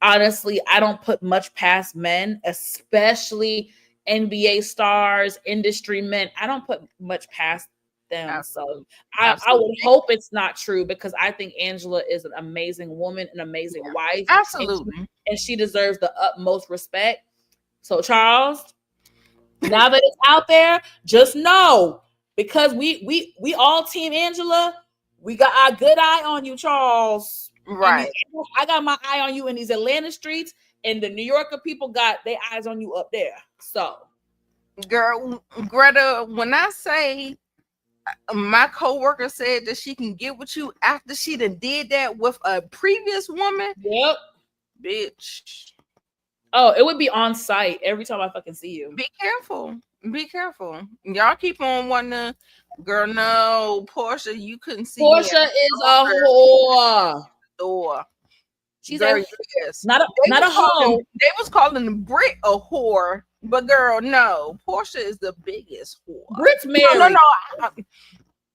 honestly, I don't put much past men, especially NBA stars, industry men. I don't put much past them. Absolutely. So I would Absolutely. hope it's not true, because I think Angela is an amazing woman, an amazing wife, Absolutely. and she deserves the utmost respect. So Charles, now that it's out there, just know, because we all team Angela, we got our good eye on you, Charles. Right. I got my eye on you in these Atlanta streets, and the New Yorker people got their eyes on you up there. So, Girl, Greta, when I say my coworker said that she can get with you after she done did that with a previous woman, yep. bitch. Oh, it would be on site every time I fucking see you. Be careful. Be careful. Y'all keep on wanting to, girl, no, Portia, you couldn't see me Portia is a whore. door. She's Girl, a yes. not a hoe. They was calling Brit a whore, but girl, no. Portia is the biggest whore. Brit's married. No.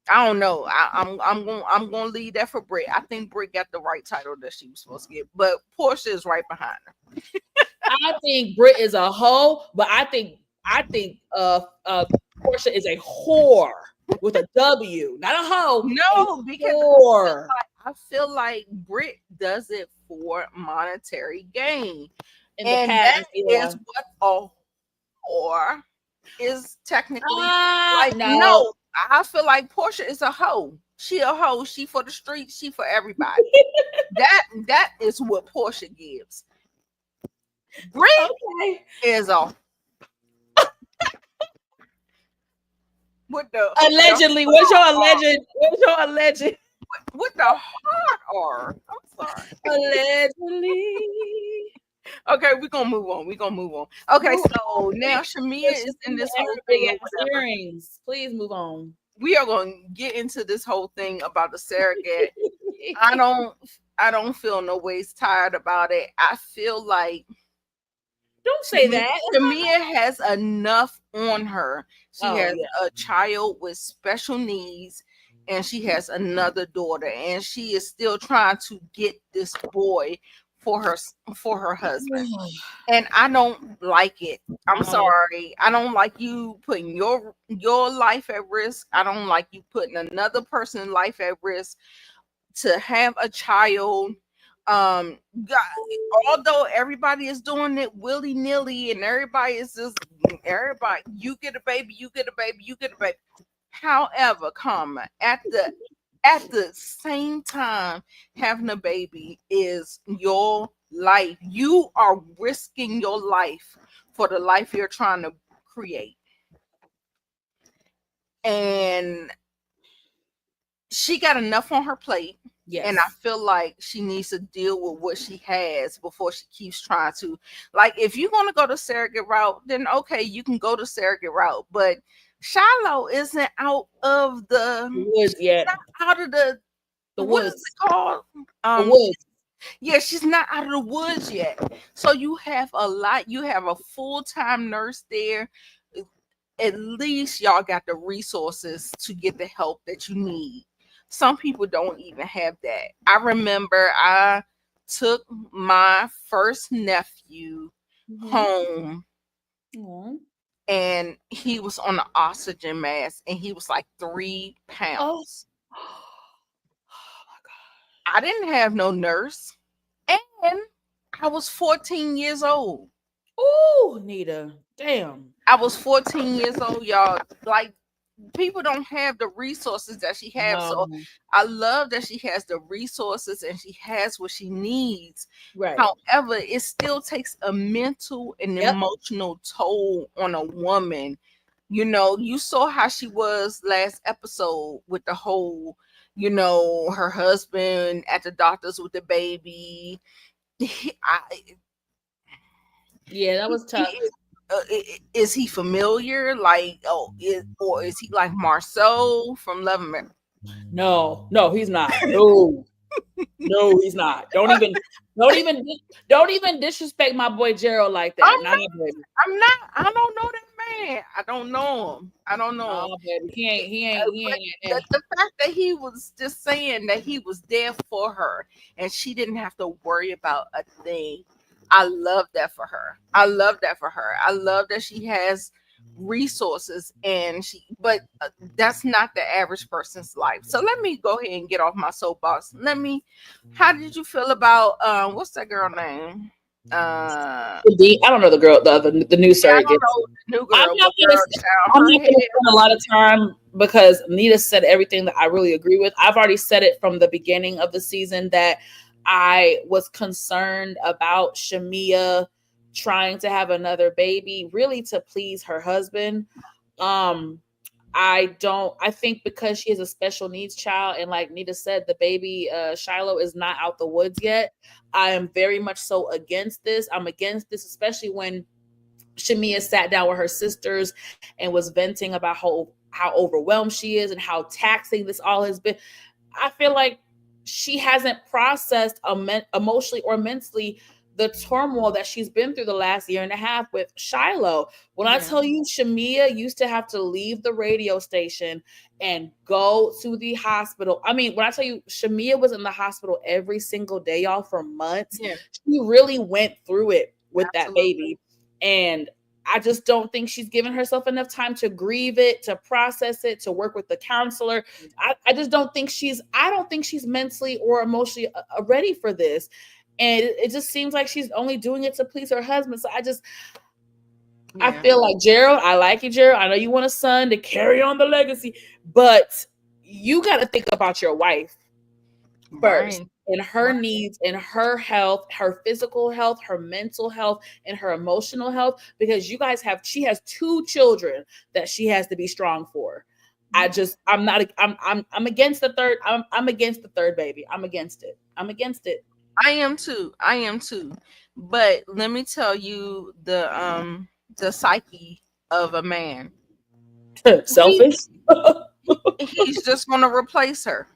I don't know. I'm gonna leave that for Brit. I think Brit got the right title that she was supposed to get, but Portia is right behind her. I think Brit is a hoe, but I think Portia is a whore with a W, not a hoe. No, because whore. I feel like Brit does it for monetary gain. In the past, is what a whore is technically like. No, I feel like Portia is a hoe. She a hoe. She for the streets. She for everybody. that is what Portia gives. Brit is a what the allegedly. What's your alleged? What's your alleged? What the hard R? I'm sorry. Allegedly. Okay, we're gonna move on. Okay, so now Shamea is in this whole thing. Earrings. Please move on. We are gonna get into this whole thing about the surrogate. I don't feel no ways tired about it. I feel like don't say that. Shamea has enough on her. She has a child with special needs, and she has another daughter, and she is still trying to get this boy for her husband. And I don't like it. I'm sorry. I don't like you putting your life at risk. I don't like you putting another person's life at risk to have a child. God, although everybody is doing it willy-nilly, and everybody you get a baby, you get a baby, you get a baby. However, at the same time, having a baby is your life. You are risking your life for the life you're trying to create. And she got enough on her plate. Yes. And I feel like she needs to deal with what she has before she keeps trying to. Like, if you're going to go the surrogate route, then okay, you can go the surrogate route. But Shiloh isn't out of the woods yet. Out of the woods. What is it called? The woods. Yeah, she's not out of the woods yet. So you have a lot. You have a full-time nurse there. At least y'all got the resources to get the help that you need. Some people don't even have that. I remember I took my first nephew home, and he was on an oxygen mask, and he was like 3 pounds. Oh my God. I didn't have no nurse, and I was 14 years old. Ooh, Nita. Damn. I was 14 years old, y'all. Like, people don't have the resources that she has. So I love that she has the resources and she has what she needs. Right. However, it still takes a mental and emotional toll on a woman. You know, you saw how she was last episode with the whole, you know, her husband at the doctor's with the baby. Yeah, that was tough. is he familiar? Like, or is he like Marceau from Love and Marriage? No, he's not. No, he's not. Don't even disrespect my boy Gerald like that. Nah, baby. I'm not. I don't know that man. I don't know him. Nah, baby. He ain't. The fact that he was just saying that he was there for her and she didn't have to worry about a thing. I love that for her. I love that she has resources but that's not the average person's life. So let me go ahead and get off my soapbox. How did you feel about what's that girl name? I don't know the girl, the new surrogate. New girl, I'm not gonna spend a lot of time because Nita said everything that I really agree with. I've already said it from the beginning of the season that I was concerned about Shamea trying to have another baby, really to please her husband. I think because she is a special needs child, and like Nita said, the baby Shiloh is not out the woods yet. I am very much so against this. I'm against this, especially when Shamea sat down with her sisters and was venting about how overwhelmed she is and how taxing this all has been. I feel like she hasn't processed emotionally or mentally the turmoil that she's been through the last year and a half with Shiloh. When I tell you, Shamea used to have to leave the radio station and go to the hospital. I mean, when I tell you, Shamea was in the hospital every single day, y'all, for months. Yeah. She really went through it with that baby. And I just don't think she's given herself enough time to grieve it, to process it, to work with the counselor. I just don't think she's mentally or emotionally ready for this. And it just seems like she's only doing it to please her husband. So I feel like, Gerald, I like you, Gerald. I know you want a son to carry on the legacy, but you got to think about your wife first and her needs and her health, her physical health, her mental health, and her emotional health, because she has 2 children that she has to be strong for. I'm against the third. I'm against the third baby. I'm against it. I am too. But let me tell you the psyche of a man. Selfish. He's just gonna replace her.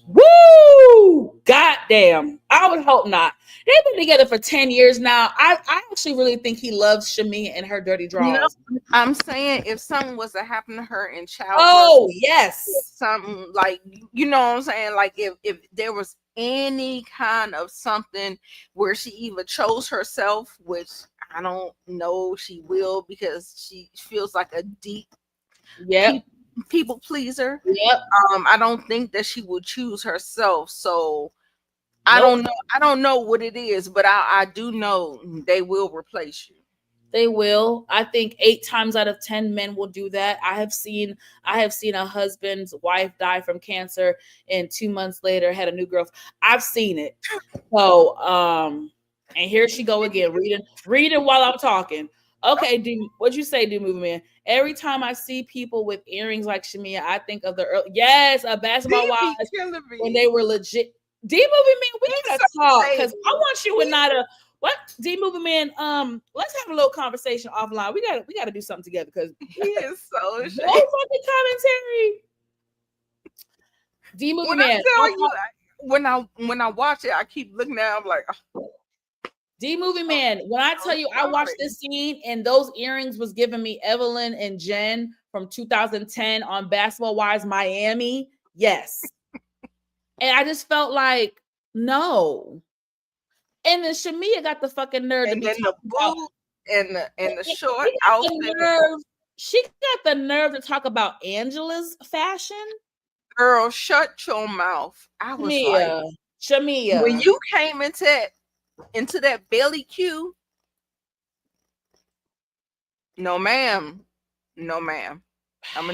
Woo! Goddamn. I would hope not. They've been together for 10 years now. I actually really think he loves Shamea and her dirty draws. I'm saying if something was to happen to her in childbirth. Oh, yes. Something like, you know what I'm saying? Like if there was any kind of something where she even chose herself, which I don't know she will, because she feels like a deep people pleaser. Yep. I don't think that she would choose herself. So I don't know what it is, but I do know they will replace you. They will. I think 8 times out of 10 men will do that. I have seen a husband's wife die from cancer and 2 months later had a new girlfriend. I've seen it. So and here she go again, reading while I'm talking. Okay, what'd you say, Movie Man? Every time I see people with earrings like Shamea, I think of a Basketball Wives when they were legit. Movie Man, we gotta talk, because I want you and Nada. What, Movie Man? Let's have a little conversation offline. We gotta do something together, because he is so no fucking commentary. Movie Man, when I watch it, I keep looking at it, I'm like, oh. Movie Man, when I tell you I watched this scene and those earrings was giving me Evelyn and Jen from 2010 on Basketball Wives Miami. Yes. And I just felt like, no. And then Shamea got the fucking nerve and then the boot and the short outfit. She got the nerve to talk about Angela's fashion. Girl, shut your mouth. I was like, Shamea, when you came into that belly queue, no ma'am. I'm gonna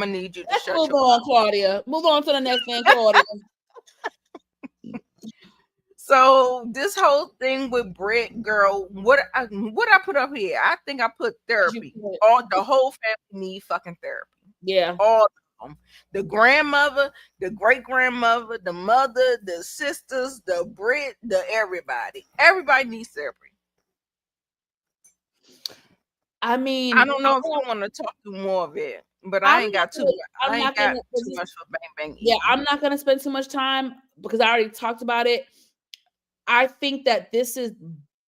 need you to shut move on, Claudia. Move on to the next thing, Claudia. So this whole thing with Brit, girl, what I put up here? I think I put therapy. All the whole family need fucking therapy. Yeah. All of them. The grandmother, the great grandmother, the mother, the sisters, the Brit, the everybody. Everybody needs therapy. I mean, I don't know if I want to talk through more of it, but I'm I ain't not got too. gonna, I I'm ain't not got gonna, too much for Bang Bang yeah, eating. I'm not gonna spend too much time because I already talked about it. I think that this is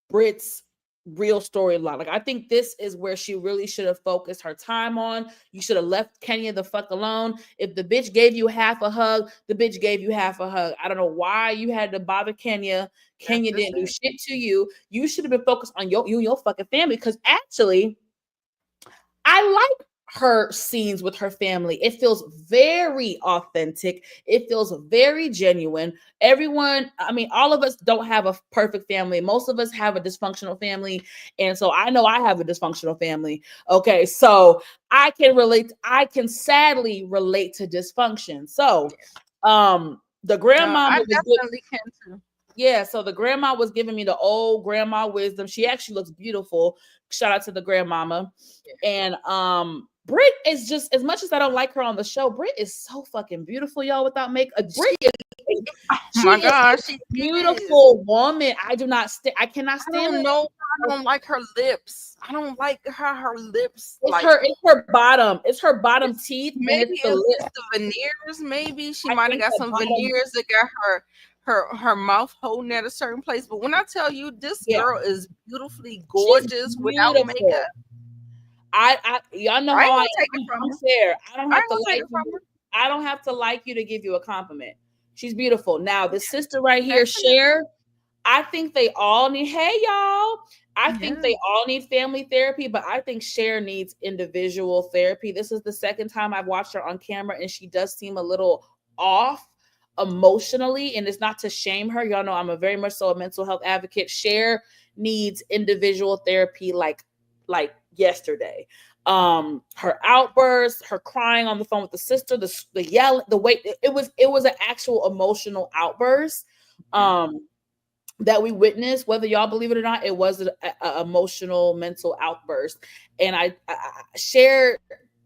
Brit's real storyline. Like, I think this is where she really should have focused her time on. You should have left Kenya the fuck alone. If the bitch gave you half a hug, the bitch gave you half a hug. I don't know why you had to bother Kenya. Kenya didn't do shit to you. You should have been focused on you and your fucking family. Because actually, I like her scenes with her family. It feels very authentic. It feels very genuine. Everyone, I mean, all of us don't have a perfect family. Most of us have a dysfunctional family. And so I know I have a dysfunctional family. Okay. So I can relate, I can sadly relate to dysfunction. So the grandma I was definitely can too. yeah, so the grandma was giving me the old grandma wisdom. She actually looks beautiful. Shout out to the grandmama. And Brit is just, as much as I don't like her on the show, Brit is so fucking beautiful, y'all, without makeup. Brit is Oh she my is gosh, a she is. beautiful woman. I cannot I stand don't her. know. I don't like her lips. I don't like how her lips It's like. her bottom. It's her bottom teeth and Maybe it's the it's lip. the veneers. Maybe she I might have think got the some bottom, veneers that got her mouth holding at a certain place. But when I tell you, this yeah, girl is beautifully she's gorgeous without beautiful. makeup. I y'all know I ain't how I gonna take it am. from I'm her. fair. I don't I have ain't to gonna take like it from you. her. I don't have to like you to give you a compliment. She's beautiful. Now, the sister right here, Definitely. Cher, I think they all need, hey y'all. I think Yeah. they all need family therapy, but I think Cher needs individual therapy. This is the second time I've watched her on camera, and she does seem a little off emotionally. And it's not to shame her. Y'all know I'm a very much so a mental health advocate. Cher needs individual therapy like yesterday. Her outbursts, her crying on the phone with the sister, the yell, the way it was an actual emotional outburst. That we witnessed, whether y'all believe it or not, it was an emotional mental outburst. And I Cher,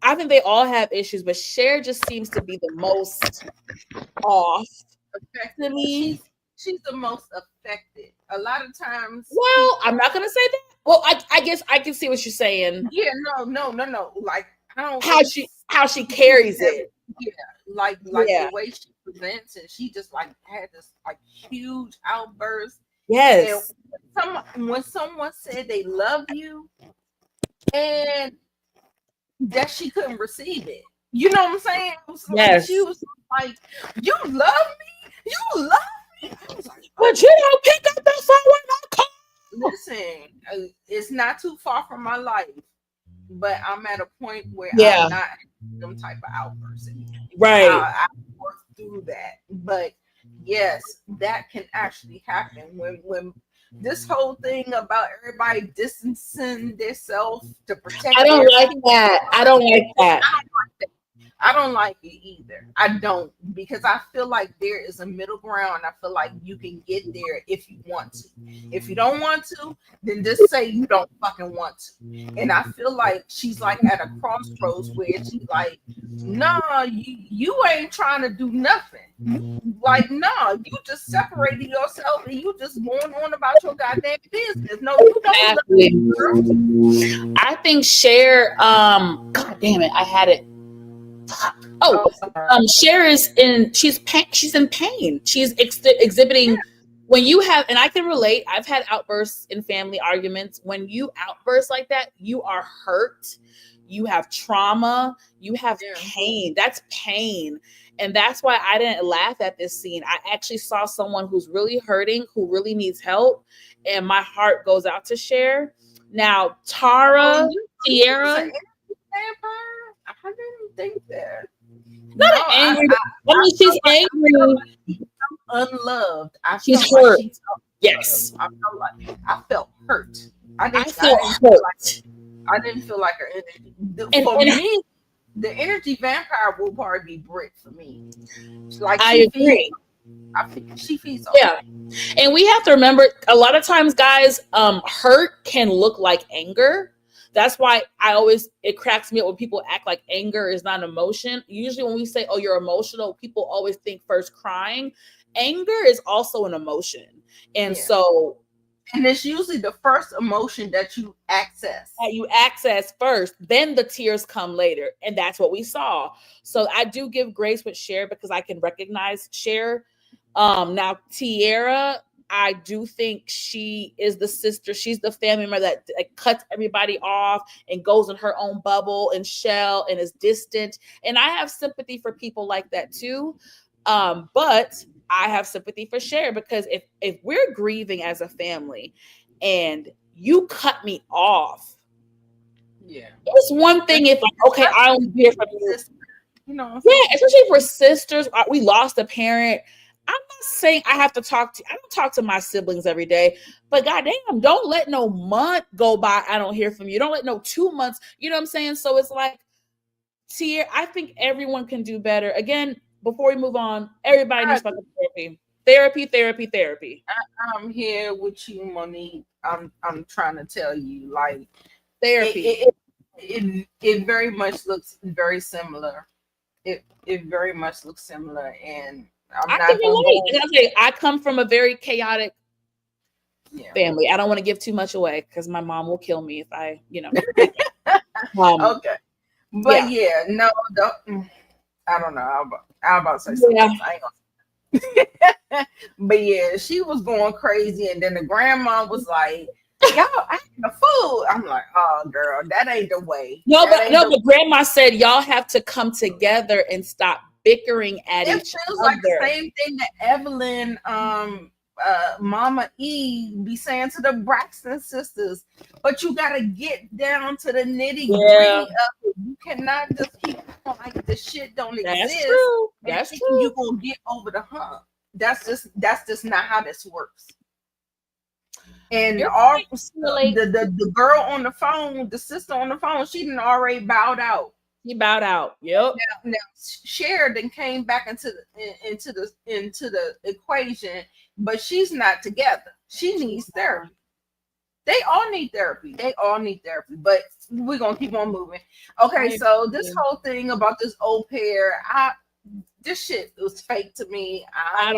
I think they all have issues, but Cher just seems to be the most off to Affected. me. She's the most affected. A lot of times Well, I'm people. not gonna say that. Well, I guess I can see what you're saying. Yeah, no. Like I don't How really she see carries them. it. Yeah, like the Yeah. way she presents, and she just like had this like huge outburst. And Yes. when someone said they love you, and that she couldn't receive it, you know what I'm saying? It was like she Yes. was like, "You love me, you love me." I was like, But you don't pick up the phone when I call. "Listen, it's not too far from my life." But I'm at a point where Yeah. I'm not them type of outbursts anymore. Right. I work through that. But yes, that can actually happen when this whole thing about everybody distancing themselves to protect I don't their like that. I don't like that. I don't like it either. I don't, because I feel like there is a middle ground. I feel like you can get there if you want to. If you don't want to, then just say you don't fucking want to. And I feel like she's like at a crossroads where she's like, nah, you ain't trying to do nothing. Like, nah, you just separated yourself and you just going on about your goddamn business. No, you don't love Exactly. me, girl. I think Cher, God damn it, I had it. Oh, Oh, sorry. Cher is in. She's in pain. She's exhibiting. When you have, and I can relate. I've had outbursts in family arguments. When you outburst like that, you are hurt. You have trauma. You have Yeah. pain. That's pain, and that's why I didn't laugh at this scene. I actually saw someone who's really hurting, who really needs help, and my heart goes out to Cher. Now, Tara, Tierra, Vampire? I didn't think that. not No, angry. I I mean, she's felt like angry. unloved. I She's felt like hurt. she felt Yes, I felt hurt. I I didn't feel I didn't feel hurt. like I didn't feel like her energy. And, For and me, the energy vampire will probably be Brit for me. Like I agree. she feeds off. Yeah. And we have to remember a lot of times, guys, hurt can look like anger. That's why it cracks me up when people act like anger is not an emotion. Usually when we say, oh, you're emotional, people always think first crying. Anger is also an emotion. And Yeah. so And it's usually the first emotion that you access. That you access first, then the tears come later, and that's what we saw. So I do give grace with Cher because I can recognize Cher. Now Tierra, I do think she is the sister. She's the family member that cuts everybody off and goes in her own bubble and shell and is distant. And I have sympathy for people like that too. But I have sympathy for Cher because if we're grieving as a family and you cut me off, Yeah, it's one thing if like, okay, I don't hear from you. You know, Yeah, especially for sisters, we lost a parent. I'm not saying I have to I don't talk to my siblings every day, but goddamn, don't let no month go by. I don't hear from you. Don't let no 2 months. You know what I'm saying? So it's like, I think everyone can do better. Again, before we move on, everybody needs fucking therapy. Therapy. I'm here with you, Monique. I'm trying to tell you, like, Therapy. It very much looks very similar. It very much looks similar, and I'm not gonna I come from a very chaotic family. I don't want to give too much away because my mom will kill me if I, okay. But no, I don't know. I'm about to say something. Yeah. I ain't gonna. But yeah, she was going crazy, and then the grandma was like, "Y'all acting a fool." I'm like, "Oh, girl, that ain't the way." But grandma said y'all have to come together and stop bickering at each other. It feels like the same thing that Evelyn, Mama E be saying to the Braxton sisters, but you gotta get down to the nitty gritty of it. You cannot just keep like the shit don't exist. True. That's true. You gonna get over the hump. That's just not how this works. And the girl on the phone, the sister on the phone, she didn't already bowed out. He bowed out. Yep. Now Sheridan came back into the equation, but she's not together. She needs therapy. They all need therapy. But we're gonna keep on moving. Okay, so this whole thing about this au pair, this shit was fake to me. I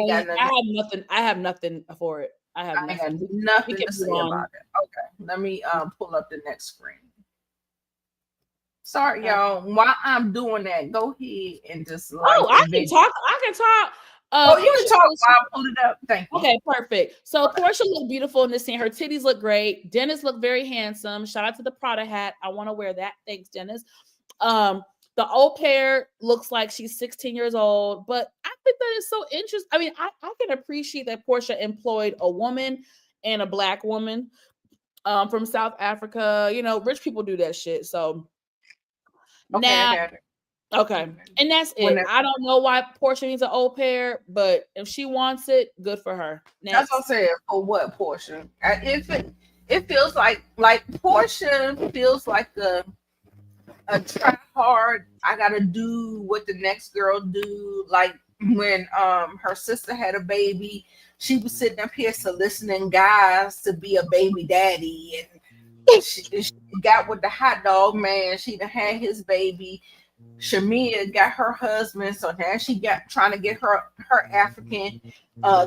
have nothing for it. I have nothing to say about it. Okay, let me pull up the next screen. Sorry, y'all. While I'm doing that, go ahead and just I can talk. You can talk while I pull it up. Thank you. Okay, perfect. So Porsha looked beautiful in this scene. Her titties look great. Dennis looked very handsome. Shout out to the Prada hat. I want to wear that. Thanks, Dennis. The au pair looks like she's 16 years old, but I think that is so interesting. I mean, I can appreciate that Porsha employed a woman and a Black woman from South Africa. Rich people do that shit. So okay. And that's it. I don't know why Porsha needs an au pair, but if she wants it, good for her. Next. That's what I'm saying. For what, Porsha? It feels like Porsha feels like a try hard. I gotta do what the next girl do. Like when her sister had a baby, she was sitting up here soliciting guys to be a baby daddy, and she got with the hot dog man. She done had his baby. Shamea got her husband, so now she got trying to get her African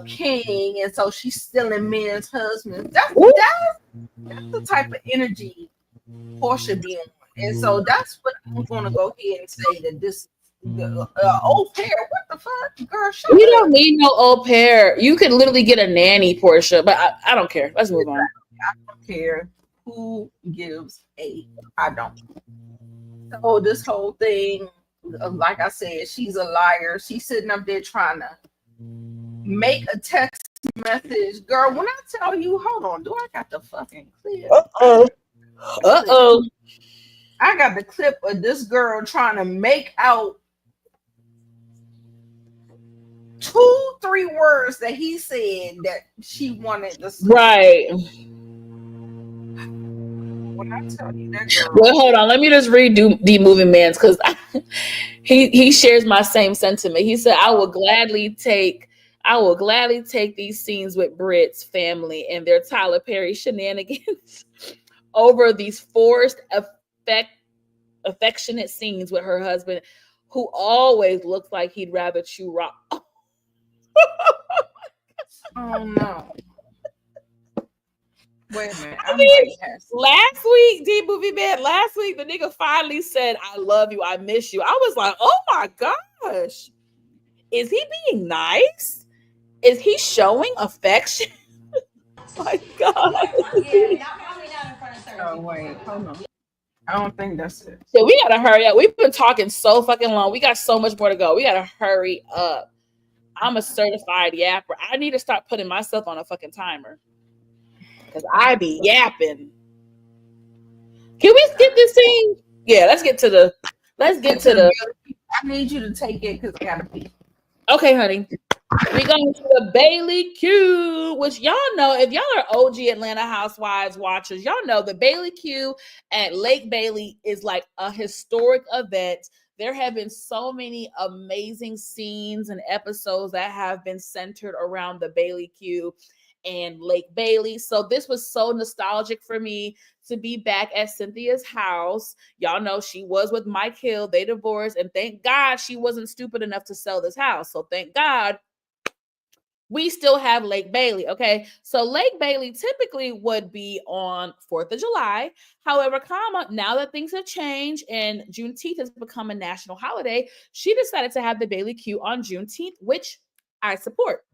king, and so she's stealing men's husbands. That's the type of energy Porsha be on. And so that's what I'm gonna go ahead and say that this au pair. What the fuck, girl? You don't need no au pair. You could literally get a nanny, Porsha. But I don't care. Let's move on. I don't care who gives a. I don't. So this whole thing, like I said, she's a liar. She's sitting up there trying to make a text message, girl. When I tell you, hold on, do I got the fucking clip? I got the clip of this girl trying to make out 2-3 words that he said that she wanted to say. Right. When I tell you that girl. Well, hold on. Let me just redo the moving man's because he shares my same sentiment. He said, I will gladly take these scenes with Brit's family and their Tyler Perry shenanigans over these forced affectionate scenes with her husband, who always looks like he'd rather chew rock. Oh no. Wait a minute. I I'm mean, right past. last week, D Movie Man, last week, the nigga finally said, I love you, I miss you. I was like, oh my gosh. Is he being nice? Is he showing affection? My God. Yeah, probably not in front of certain Oh people. wait, hold on. I don't think that's it. Yeah, we gotta hurry up. We've been talking so fucking long. We got so much more to go. We gotta hurry up. I'm a certified yapper. I need to start putting myself on a fucking timer. Because I be yapping. Can we skip this scene? Yeah, let's get to the I need you to take it because I gotta pee. okay, honey. We going to the Bailey Q, which y'all know, if y'all are OG Atlanta Housewives watchers, y'all know the Bailey Q at Lake Bailey is like a historic event. There have been so many amazing scenes and episodes that have been centered around the Bailey Q and Lake Bailey. So this was so nostalgic for me to be back at Cynthia's house. Y'all know she was with Mike Hill. They divorced, and thank God she wasn't stupid enough to sell this house. So thank God we still have Lake Bailey. Okay. So Lake Bailey typically would be on 4th of July. However, now that things have changed and Juneteenth has become a national holiday, she decided to have the Bailey Q on Juneteenth, which I support.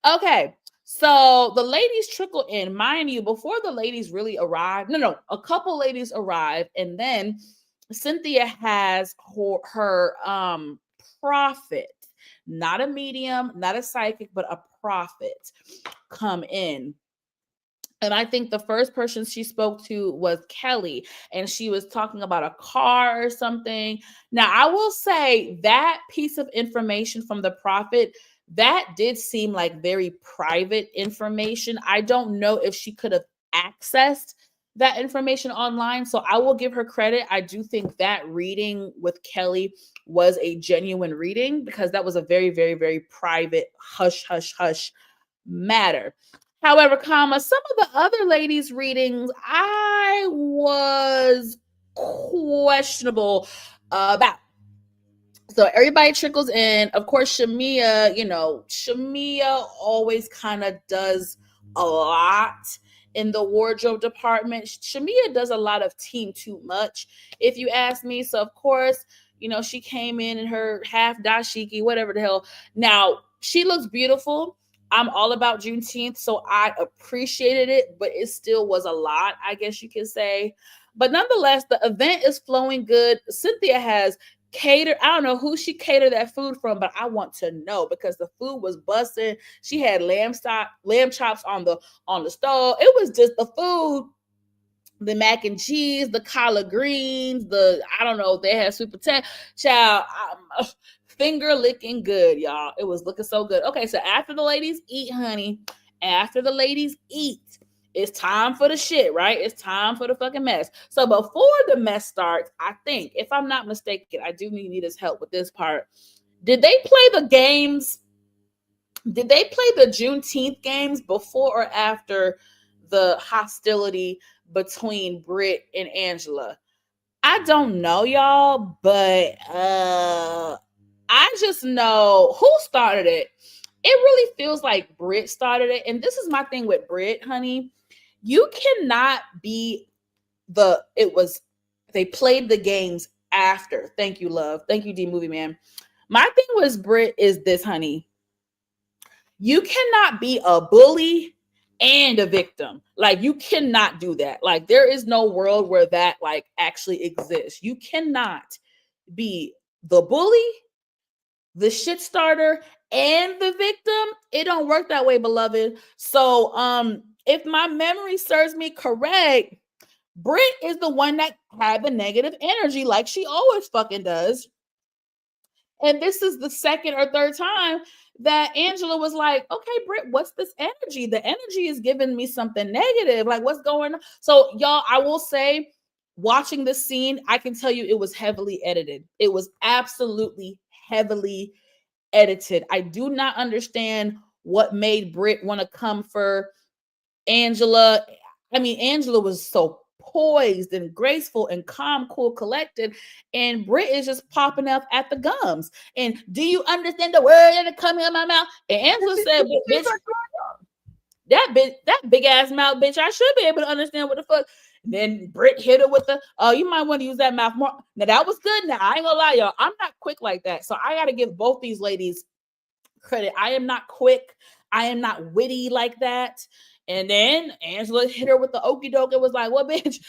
Okay. So the ladies trickle in. Mind you, before the ladies really arrive, a couple ladies arrive, and then Cynthia has her prophet, not a medium, not a psychic, but a prophet come in. And I think the first person she spoke to was Kelly, and she was talking about a car or something. Now, I will say that piece of information from the prophet, that did seem like very private information. I don't know if she could have accessed that information online. So I will give her credit. I do think that reading with Kelly was a genuine reading because that was a very, very, very private hush, hush, hush matter. However, some of the other ladies' readings, I was questionable about. So everybody trickles in. Of course, Shamea, Shamea always kind of does a lot in the wardrobe department. Shamea does a lot of team too much, if you ask me. So of course, she came in her half dashiki, whatever the hell. Now, she looks beautiful. I'm all about Juneteenth, so I appreciated it, but it still was a lot, I guess you could say. But nonetheless, the event is flowing good. Cynthia has catered. I don't know who she catered that food from, but I want to know because the food was busting. She had lamb chops on the stove. It was just the food, the mac and cheese, the collard greens, I don't know, they had sweet potato. Child, finger licking good, y'all. It was looking so good. Okay, so after the ladies eat, honey, after the ladies eat, it's time for the shit, right? It's time for the fucking mess. So before the mess starts, I think, if I'm not mistaken, I do need his help with this part. Did they play the games? Did they play the Juneteenth games before or after the hostility between Brit and Angela? I don't know, y'all, but I just know who started it. It really feels like Brit started it. And this is my thing with Brit, honey. You cannot be they played the games after. Thank you, love. Thank you, D Movie Man. My thing with Brit is this, honey. You cannot be a bully and a victim. Like, you cannot do that. Like, there is no world where that actually exists. You cannot be the bully, the shit starter, and the victim. It don't work that way, beloved. So if my memory serves me correct, Brit is the one that had the negative energy like she always fucking does. And this is the second or third time that Angela was like, okay, Brit, what's this energy? The energy is giving me something negative. Like, what's going on? So, y'all, I will say, watching this scene, I can tell you it was heavily edited. It was absolutely heavily edited. I do not understand what made Brit want to come for Angela. I mean, Angela was so poised and graceful and calm, cool, collected, and Brit is just popping up at the gums. And do you understand the word that coming out of my mouth? And Angela said, "Bitch, that big ass mouth bitch, I should be able to understand what the fuck. Then Brit hit her with the, oh, you might want to use that mouth more. Now that was good. Now I ain't gonna lie, y'all. I'm not quick like that. So I gotta give both these ladies credit. I am not quick. I am not witty like that. And then Angela hit her with the okie doke and was like, what bitch?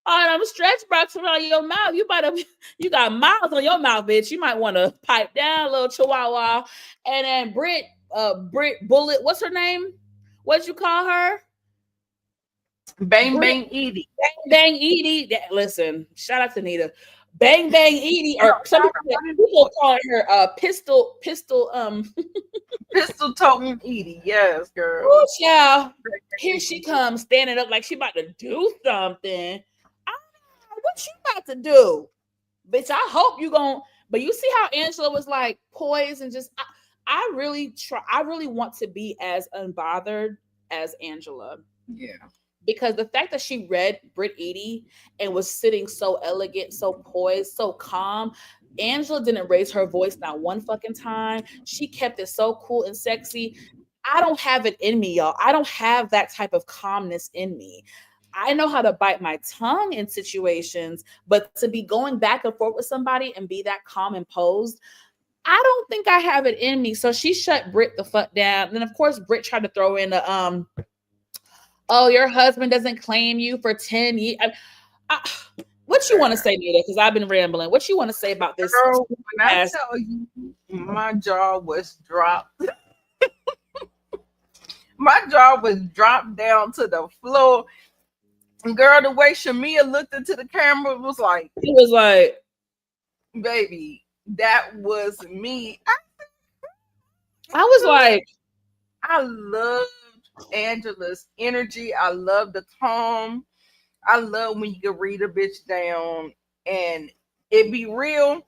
All right, I'm stretch box around your mouth. You got miles on your mouth, bitch. You might want to pipe down, little chihuahua. And then Brit Bullet, what's her name? What'd you call her? Bang Bang Edie. Bang Bang Edie. Listen, shout out to Nita. Bang Bang Edie, or some people call her pistol Pistol toting Edie. Yes, girl. Oh, child. Here she comes standing up like she about to do something. What you about to do? Bitch, I hope you gon'. But you see how Angela was like poised and just I really want to be as unbothered as Angela. Yeah. Because the fact that she read Brit Edie and was sitting so elegant, so poised, so calm, Angela didn't raise her voice not one fucking time. She kept it so cool and sexy. I don't have it in me, y'all. I don't have that type of calmness in me. I know how to bite my tongue in situations, but to be going back and forth with somebody and be that calm and posed, I don't think I have it in me. So she shut Brit the fuck down. And then of course, Brit tried to throw in the oh, your husband doesn't claim you for 10 years. What you want to say, Nita? Because I've been rambling. What you want to say about this? Girl, when I tell you, my jaw was dropped. My jaw was dropped down to the floor. Girl, the way Shamea looked into the camera was like, it was like, baby, that was me. I was like, I loved Angela's energy. I love the calm. I love when you can read a bitch down and it be real.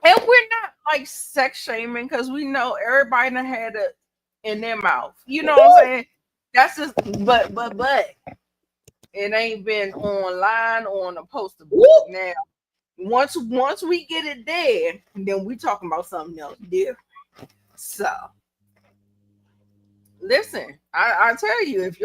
And we're not like sex shaming because we know everybody done had it in their mouth. You know what I'm saying? That's just but it ain't been online or on a poster book. Now, once we get it there, then we talking about something else different. So listen, I tell you, if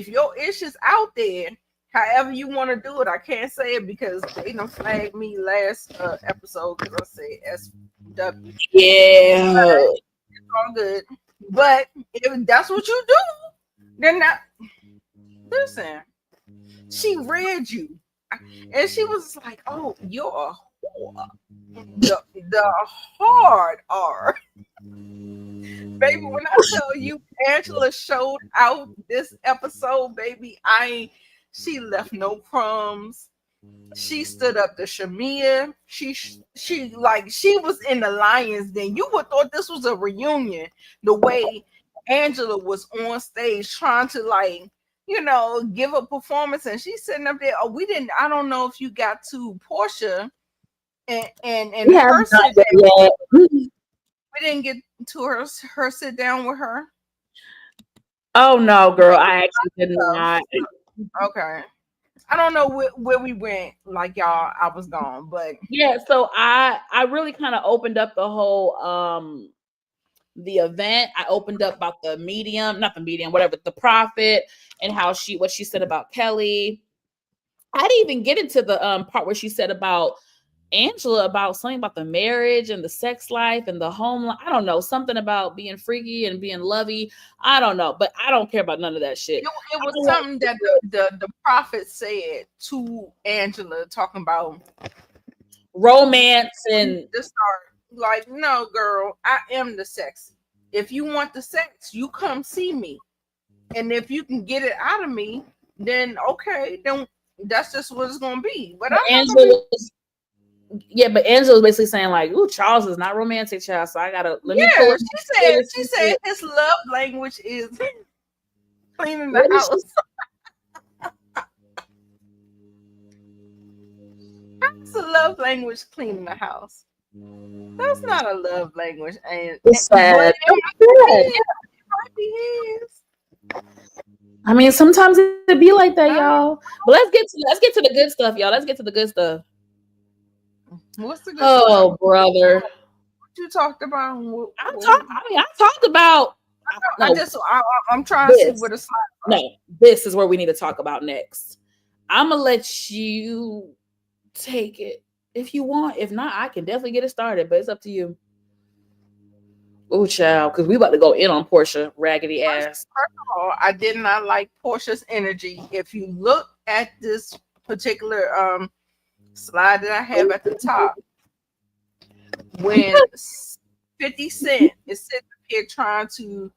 your ish is out there, however you want to do it, I can't say it because they done flagged me last episode because I said SW. Yeah, it's all good. But if that's what you do, then that. Listen, she read you, and she was like, "Oh, you're a whore." The hard R. Baby, when I tell you Angela showed out this episode, baby, she left no crumbs. She stood up to Shamea. She was in the Lions Den. You would thought this was a reunion. The way Angela was on stage trying to give a performance, and she's sitting up there. Oh, I don't know if you got to Portia and her sit down. We didn't get to her sit down with her. Oh no, girl, I actually did not. Okay. I don't know where we went, like y'all. I was gone, but yeah. So I really kind of opened up the whole the event. I opened up about the the prophet, and what she said about Kelly. I didn't even get into the part where she said about Angela about something about the marriage and the sex life and the home life. I don't know, something about being freaky and being lovey. I don't know, but I don't care about none of that shit. It was something that the prophet said to Angela, talking about romance and the start. Like, no, girl, I am the sex. If you want the sex, you come see me, and if you can get it out of me, then okay, then that's just what it's gonna be. But Angela was basically saying like, "Ooh, Charles is not romantic, child." So I gotta let me pull it. She said his love language is cleaning the house. That's a love language, cleaning the house. That's not a love language, and it's sad. It might be his. I mean, sometimes it be like that, y'all. But let's get to the good stuff, y'all. Let's get to the good stuff. What's the good stuff? Oh, brother. What you talked about? I talked about I'm trying to see This. where the slide. No, this is where we need to talk about next. I'm gonna let you take it if you want. If not, I can definitely get it started, but it's up to you. Oh, child, because we about to go in on Porsha, raggedy ass. First of all, I did not like Portia's energy. If you look at this particular slide that I have at the top, when 50 Cent is sitting here trying to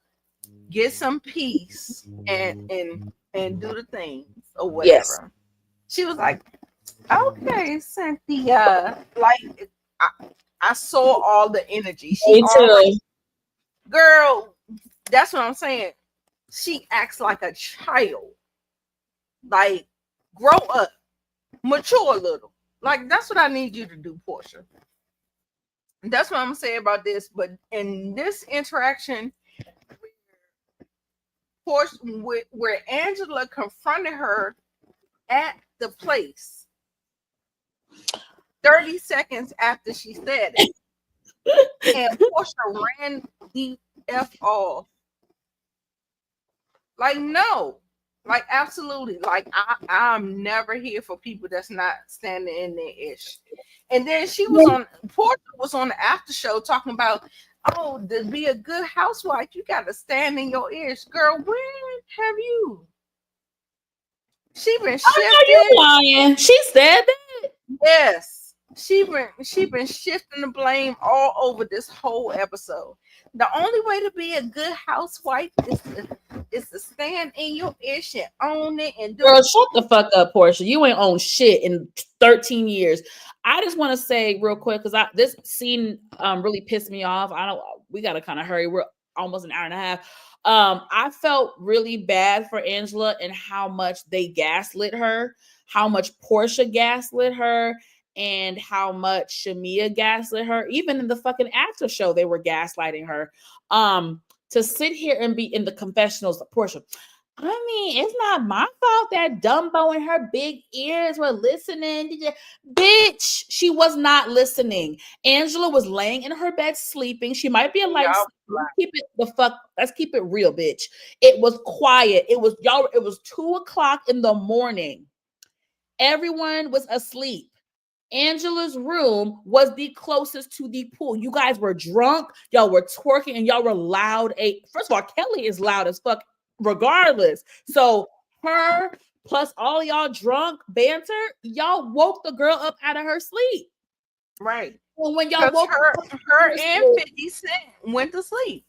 get some peace and do the things or whatever, Yes. she was like, "Okay, Cynthia." Like I saw all the energy. Me too. Girl, that's what I'm saying. She acts like a child. Like, grow up, mature a little. Like, that's what I need you to do, Porsha. That's what I'm saying about this. But in this interaction, Porsha, where Angela confronted her at the place, 30 seconds after she said it, and Porsha ran the F off. Like, no. Like, absolutely. Like, I'm never here for people that's not standing in their ish. And then Porsha was on the after show talking about, oh, to be a good housewife, you got to stand in your ish. Girl, when have you? She been shifting. Lying. She said that. Yes. She been shifting the blame all over this whole episode. The only way to be a good housewife is to stand in your ish and own it and do. Girl, shut the fuck up, Porsha. You ain't owned shit in 13 years. I just want to say real quick, because this scene really pissed me off. We gotta kind of hurry. We're almost an hour and a half. I felt really bad for Angela and how much they gaslit her, how much Porsha gaslit her, and how much Shamea gaslit her. Even in the fucking after show, they were gaslighting her. To sit here and be in the confessionals, Porsha, I mean, it's not my fault that Dumbo and her big ears were listening. Bitch, she was not listening. Angela was laying in her bed sleeping. She might be a light sleeper. Let's keep it real, bitch. It was quiet. It was 2:00 in the morning. Everyone was asleep. Angela's room was the closest to the pool. You guys were drunk, y'all were twerking, and y'all were loud. First of all, Kelly is loud as fuck regardless. So her plus all y'all drunk banter, y'all woke the girl up out of her sleep. Right. Well, when y'all woke her and 50 Cent went to sleep.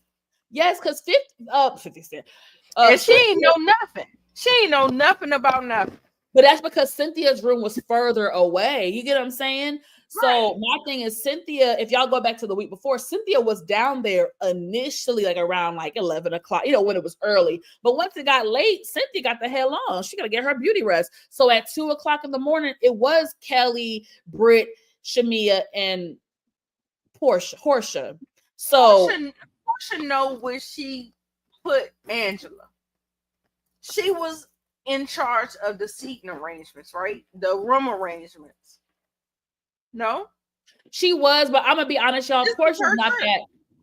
Yes, because 50 Cent. And she ain't know nothing. She ain't know nothing about nothing. But that's because Cynthia's room was further away. You get what I'm saying? So my thing is, Cynthia, if y'all go back to the week before, Cynthia was down there initially like around like 11 o'clock, when it was early. But once it got late, Cynthia got the hell on. She got to get her beauty rest. So at 2:00 in the morning, it was Kelly, Brit, Shamea, and Portia. So Portia know where she put Angela. She was in charge of the seating arrangements, right? The room arrangements. No? She was, but I'm gonna be honest, y'all. Portia's not that.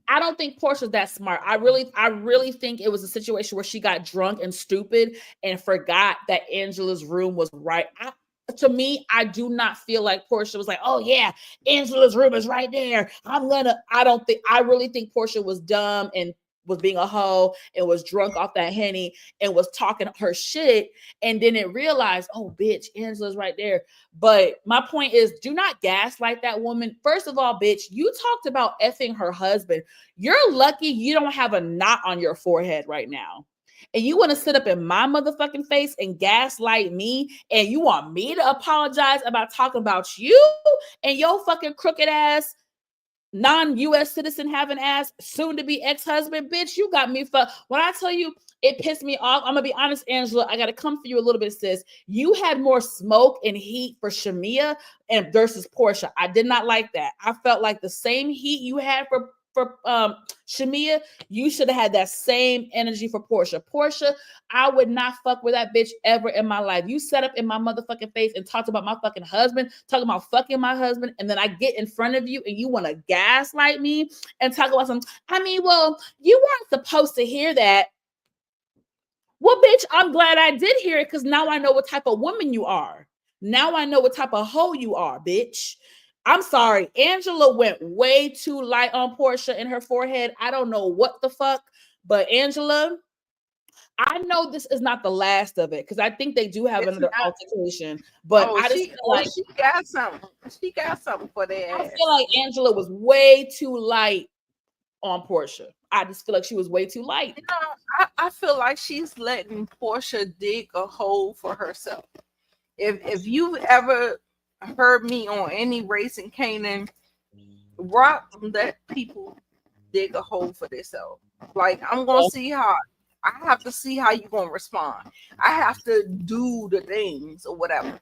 I don't think Portia's that smart. I really think it was a situation where she got drunk and stupid and forgot that Angela's room was right. To me, I do not feel like Portia was like, oh yeah, Angela's room is right there. I really think Portia was dumb and was being a hoe and was drunk off that Henny and was talking her shit and didn't realize, oh bitch, Angela's right there. But my point is, do not gaslight that woman. First of all, bitch, you talked about effing her husband. You're lucky you don't have a knot on your forehead right now. And you want to sit up in my motherfucking face and gaslight me, and you want me to apologize about talking about you and your fucking crooked ass non-US citizen having ass soon to be ex-husband. Bitch, you got me when I tell you it pissed me off. I'm gonna be honest, Angela, I gotta come for you a little bit, sis. You had more smoke and heat for Shamea and versus Porsha. I did not like that. I felt like the same heat you had for for Shamea, you should have had that same energy for Porsha. Porsha, I would not fuck with that bitch ever in my life. You set up in my motherfucking face and talked about my fucking husband, talking about fucking my husband, and then I get in front of you and you want to gaslight me and talk about some. I mean, well, you weren't supposed to hear that. Well, bitch, I'm glad I did hear it because now I know what type of woman you are. Now I know what type of hoe you are, bitch. I'm sorry. Angela went way too light on Porsha in her forehead. I don't know what the fuck, but Angela, I know this is not the last of it because I think they do have another altercation. But I just feel like she got something. She got something for that. I feel like Angela was way too light on Porsha. I just feel like she was way too light. You know, I feel like she's letting Porsha dig a hole for herself. If you've ever heard me on any Racing Canaan rock, let people dig a hole for themselves. Like I'm gonna see how I have to see how you're gonna respond. I have to do the things or whatever.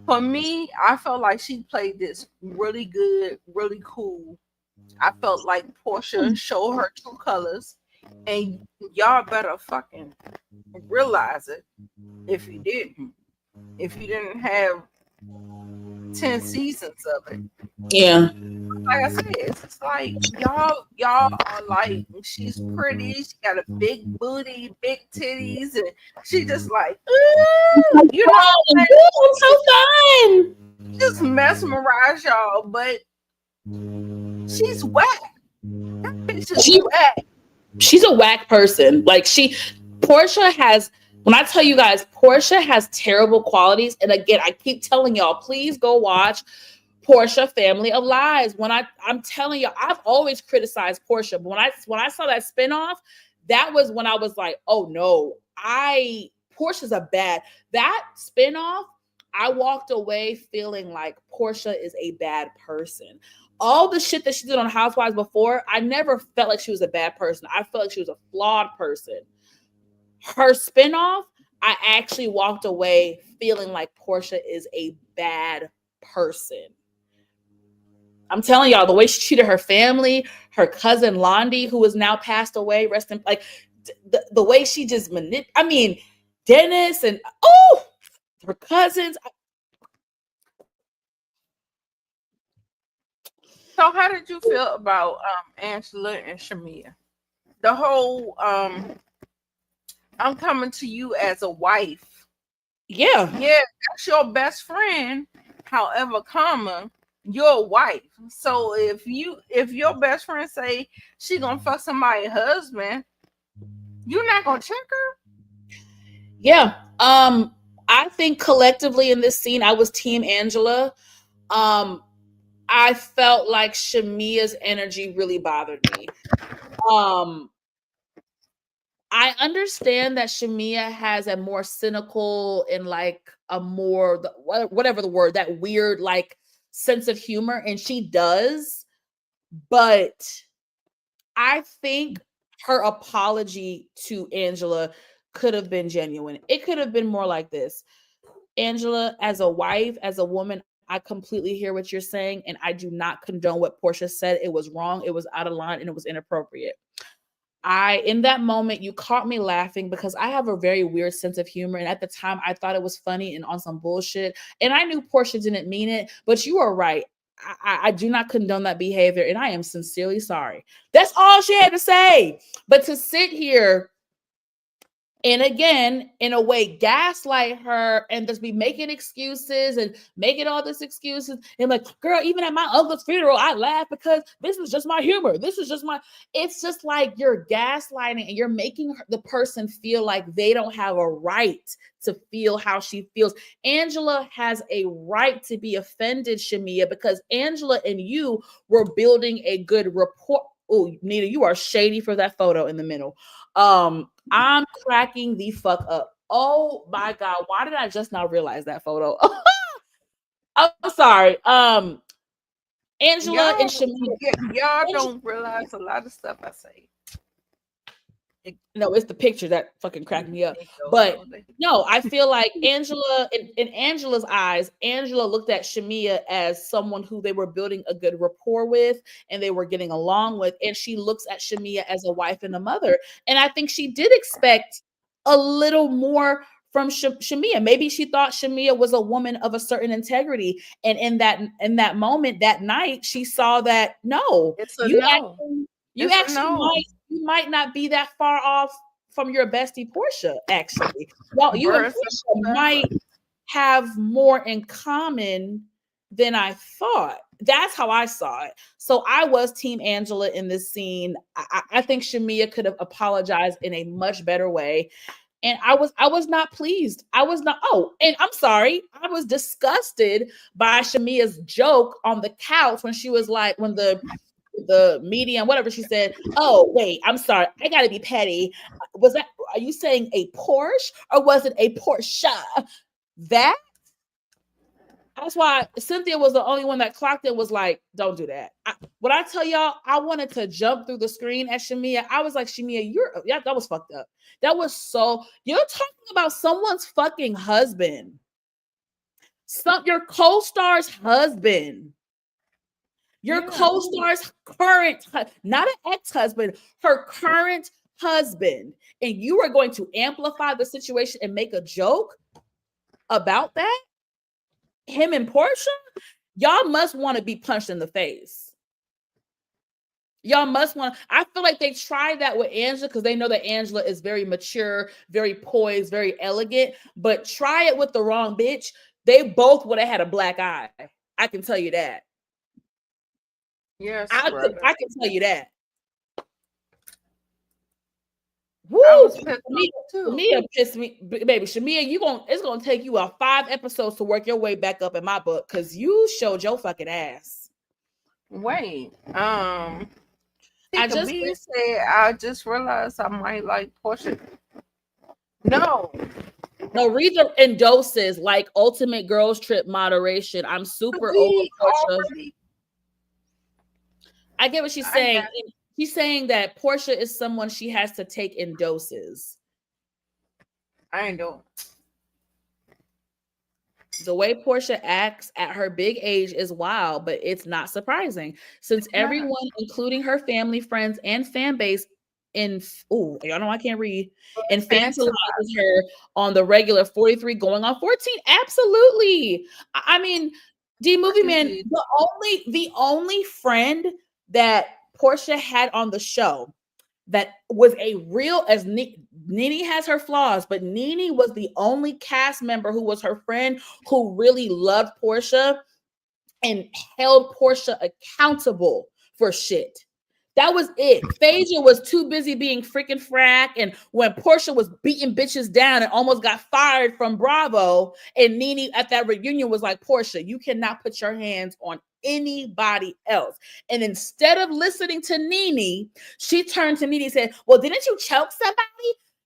For me, I felt like she played this really good, really cool. I felt like Porsha showed her true colors, and y'all better fucking realize it if you didn't. If you didn't have 10 seasons of it. Yeah. Like I said, it's just like y'all are like, she's pretty, she got a big booty, big titties, and she just like, ooh, you know, like, I'm so fun. Just mesmerize y'all, but she's whack. That bitch is whack. She's a whack person. Like Porsha has, when I tell you guys, Porsha has terrible qualities. And again, I keep telling y'all, please go watch Porsha Family of Lies. I'm telling y'all, I've always criticized Porsha, but when I saw that spinoff, that was when I was like, oh no, Porsha's a bad. That spinoff, I walked away feeling like Porsha is a bad person. All the shit that she did on Housewives before, I never felt like she was a bad person. I felt like she was a flawed person. Her spinoff, I actually walked away feeling like Porsha is a bad person. I'm telling y'all, the way she treated her family, her cousin Londi, who is now passed away, rest in like the way she just Dennis and her cousins. So how did you feel about Angela and Shamea? The whole I'm coming to you as a wife. Yeah, that's your best friend. However, your wife. So if your best friend say she gonna fuck somebody's husband, you're not gonna check her? Yeah. I think collectively in this scene, I was Team Angela. I felt like Shamea's energy really bothered me. I understand that Shamea has a more cynical and like a more whatever the word, that weird like sense of humor, and she does, but I think her apology to Angela could have been genuine. It could have been more like this. Angela, as a wife, as a woman, I completely hear what you're saying, and I do not condone what Porsha said. It was wrong, it was out of line, and it was inappropriate. In that moment, you caught me laughing because I have a very weird sense of humor. And at the time, I thought it was funny and on some bullshit. And I knew Porsha didn't mean it, but you are right. I do not condone that behavior, and I am sincerely sorry. That's all she had to say. But to sit here and again, in a way, gaslight her and just be making excuses and making all these excuses. And like, girl, even at my uncle's funeral, I laughed because this was just my humor. It's just like you're gaslighting and you're making the person feel like they don't have a right to feel how she feels. Angela has a right to be offended, Shamea, because Angela and you were building a good rapport. Oh, Nita, you are shady for that photo in the middle. I'm cracking the fuck up. Oh my God. Why did I just now realize that photo? I'm sorry. Angela and Shamea. Y'all don't realize a lot of stuff I say. No, it's the picture that fucking cracked me up. But no, I feel like Angela, in Angela's eyes, Angela looked at Shamea as someone who they were building a good rapport with and they were getting along with. And she looks at Shamea as a wife and a mother. And I think she did expect a little more from Shamea. Maybe she thought Shamea was a woman of a certain integrity. And in that moment, that night, she saw that no, it's a no. You might not be that far off from your bestie Porsha. Actually, well, you and Porsha might have more in common than I thought. That's how I saw it. So I was Team Angela in this scene. I think Shamea could have apologized in a much better way. And I was not pleased. I was not. Oh, and I'm sorry. I was disgusted by Shamea's joke on the couch when she was like, when the medium, whatever she said. Oh, wait, I'm sorry. I gotta be petty. Are you saying a Porsche or was it a Porsche? That's why Cynthia was the only one that clocked it, was like, don't do that. When I tell y'all, I wanted to jump through the screen at Shamea. I was like, Shamea, that was fucked up. That was you're talking about someone's fucking husband. Your co-star's husband. Your co-star's current, not an ex-husband, her current husband. And you are going to amplify the situation and make a joke about that? Him and Porsha? Y'all must want to be punched in the face. Y'all must want. I feel like they tried that with Angela because they know that Angela is very mature, very poised, very elegant. But try it with the wrong bitch. They both would have had a black eye. I can tell you that. Yes, I can tell you that. Woo! Shamea pissed me, baby. Shamea, it's gonna take you 5 episodes to work your way back up in my book because you showed your fucking ass. Wait, I just realized I might like Porsha. No, read the in doses like ultimate girls trip moderation. I'm super over Porsha. I get what she's saying. She's saying that Porsha is someone she has to take in doses. I ain't doing. The way Porsha acts at her big age is wild, but it's not surprising since everyone, including her family, friends, and fan base, y'all know I can't read, and fantasizes her on the regular 43 going on 14. Absolutely. I mean, D Movie Man, the only friend that Porsha had on the show that was a real, as Nene has her flaws, but Nene was the only cast member who was her friend who really loved Porsha and held Porsha accountable for shit. That was it. Phaedra was too busy being freaking frack. And when Porsha was beating bitches down and almost got fired from Bravo, and Nene at that reunion was like, Porsha, you cannot put your hands on anybody else. And instead of listening to Nene, she turned to Nene and said, well, didn't you choke somebody?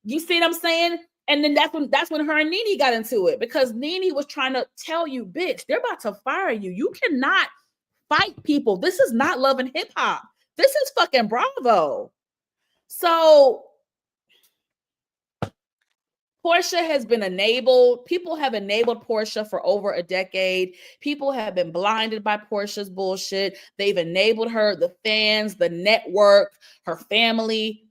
You see what I'm saying? And then that's when her and Nene got into it, because Nene was trying to tell you, bitch, they're about to fire you. You cannot fight people. This is not Love and Hip Hop. This is fucking Bravo. So Porsha has been enabled. People have enabled Porsha for over a decade. People have been blinded by Porsha's bullshit. They've enabled her, the fans, the network, her family.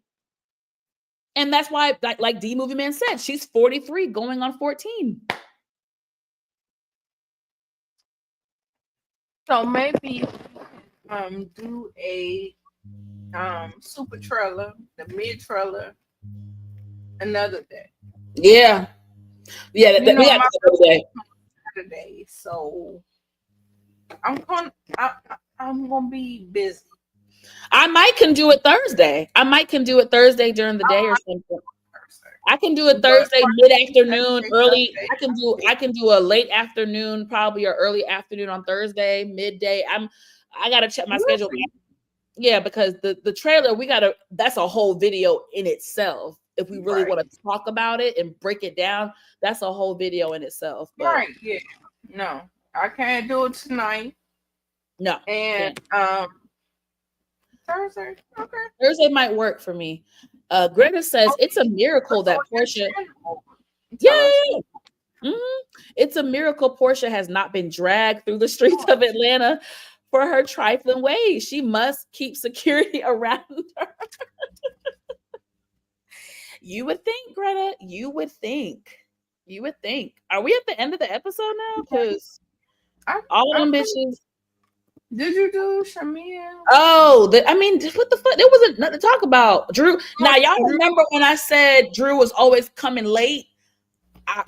And that's why, like D Movie Man said, she's 43 going on 14. So maybe do a super trailer, the mid trailer, another day. Yeah. We got another day. Saturday, so I'm gonna be busy. I can do it Thursday. During the day or something. I can do it Thursday mid-afternoon, early. I can do a late afternoon, probably, or early afternoon on Thursday, midday. I gotta check my schedule. Yeah, because the trailer, that's a whole video in itself. If we really want to talk about it and break it down, that's a whole video in itself. But right, yeah. No, I can't do it tonight. No. And Thursday, okay. Thursday might work for me. Greta says it's a miracle that Porsha. Yeah. Yeah. It's a miracle Porsha has not been dragged through the streets of Atlanta for her trifling ways. She must keep security around her. You would think, Greta. You would think. You would think. Are we at the end of the episode now? Because all of them bitches. Did you do Shamea? Oh, I mean, what the fuck? There wasn't nothing to talk about. Drew. Now, y'all remember when I said Drew was always coming late?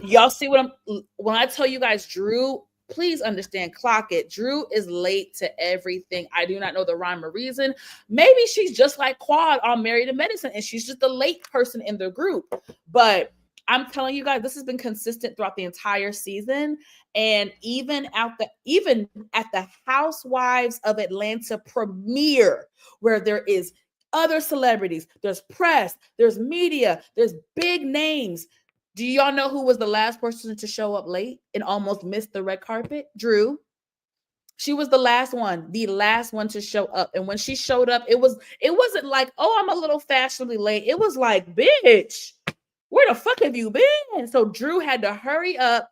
Y'all see what when I tell you guys, Drew, please understand, clock it. Drew is late to everything. I do not know the rhyme or reason. Maybe she's just like Quad on Married to Medicine, and she's just the late person in the group. But I'm telling you guys, this has been consistent throughout the entire season. And even at the Housewives of Atlanta premiere, where there is other celebrities, there's press, there's media, there's big names. Do y'all know who was the last person to show up late and almost missed the red carpet? Drew. She was the last one to show up. And when she showed up, it wasn't like, oh, I'm a little fashionably late. It was like, bitch, where the fuck have you been? So Drew had to hurry up,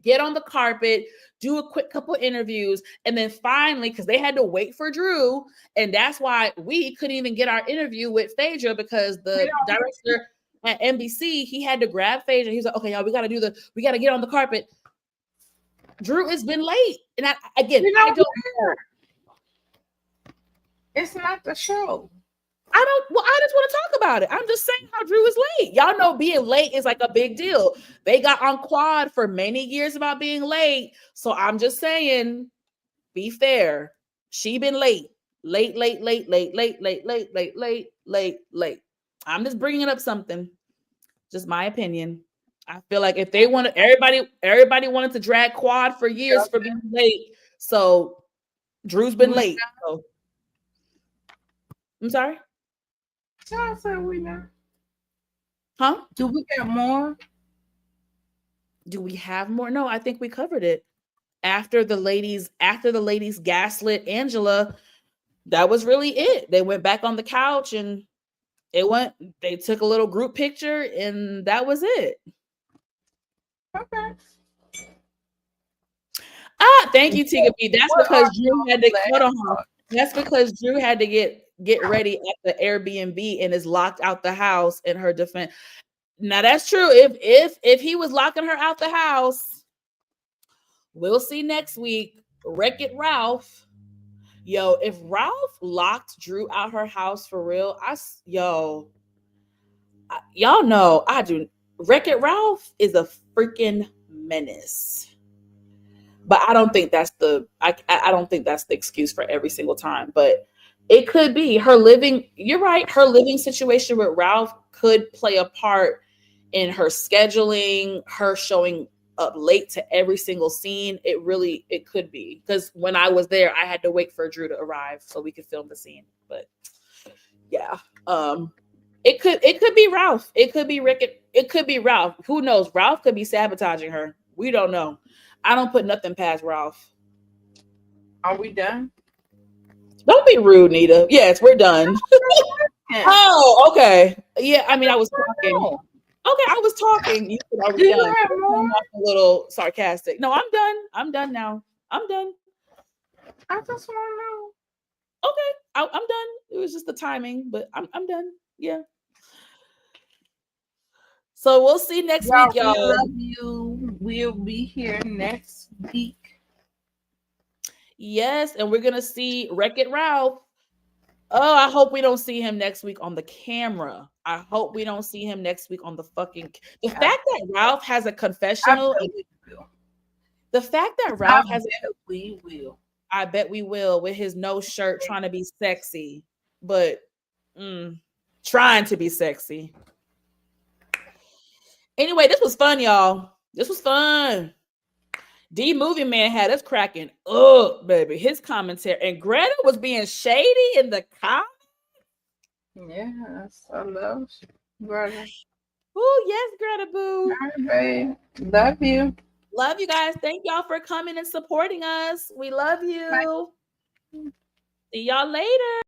get on the carpet, do a quick couple interviews, and then finally, because they had to wait for Drew, and that's why we couldn't even get our interview with Phaedra, because the director at NBC, he had to grab Phaedra. He was like, okay, y'all, we got to get on the carpet. Drew has been late. And I don't know. It's not the show. I just want to talk about it. I'm just saying how Drew is late. Y'all know being late is like a big deal. They got on Quad for many years about being late. So I'm just saying, be fair. She been late. Late. I'm just bringing up something. Just my opinion. I feel like if they wanted, everybody wanted to drag Quad for years for being late. So Drew's been late. So. I'm sorry? I said we know. Huh? Do we have more? Do we have more? No, I think we covered it. After the ladies gaslit Angela, that was really it. They went back on the couch and they took a little group picture and that was it. Okay. Thank you, Tigga B. That's because Drew had to cut on. That's because Drew had to get ready at the Airbnb and is locked out the house in her defense. Now that's true. If he was locking her out the house, we'll see next week. Wreck-It Ralph. Yo, if Ralph locked Drew out her house for real, y'all know I do. Wreck-It Ralph is a freaking menace. But I don't think that's the excuse for every single time. But it could be her living. You're right. Her living situation with Ralph could play a part in her scheduling, her showing up late to every single scene. It could be, because when I was there, I had to wait for Drew to arrive so we could film the scene. But yeah, it could be Ralph. It could be Rick. It could be Ralph. Who knows? Ralph could be sabotaging her. We don't know. I don't put nothing past Ralph. Are we done? Don't be rude, Nita. Yes, we're done. Oh, okay. Yeah, I mean, I was talking. Okay, I was talking. You said I was done. I'm a little sarcastic. No, I'm done. I'm done now. I'm done. I just want to know. Okay, I'm done. It was just the timing, but I'm done. Yeah. So we'll see next week, y'all. We love you. We'll be here next week. Yes, and we're gonna see Wreck-It Ralph. Oh, I hope we don't see him next week on the camera. I hope we don't see him next week on the fucking. The fact that Ralph has a confessional. The fact that Ralph has. We will. I bet we will, with his no shirt, trying to be sexy, but trying to be sexy. Anyway, this was fun, y'all. This was fun. D Movie Man had us cracking up, baby. His commentary. And Greta was being shady in the comments. Yes, I love Greta. Oh, yes, Greta Boo. All right, babe. Love you. Love you guys. Thank y'all for coming and supporting us. We love you. Bye. See y'all later.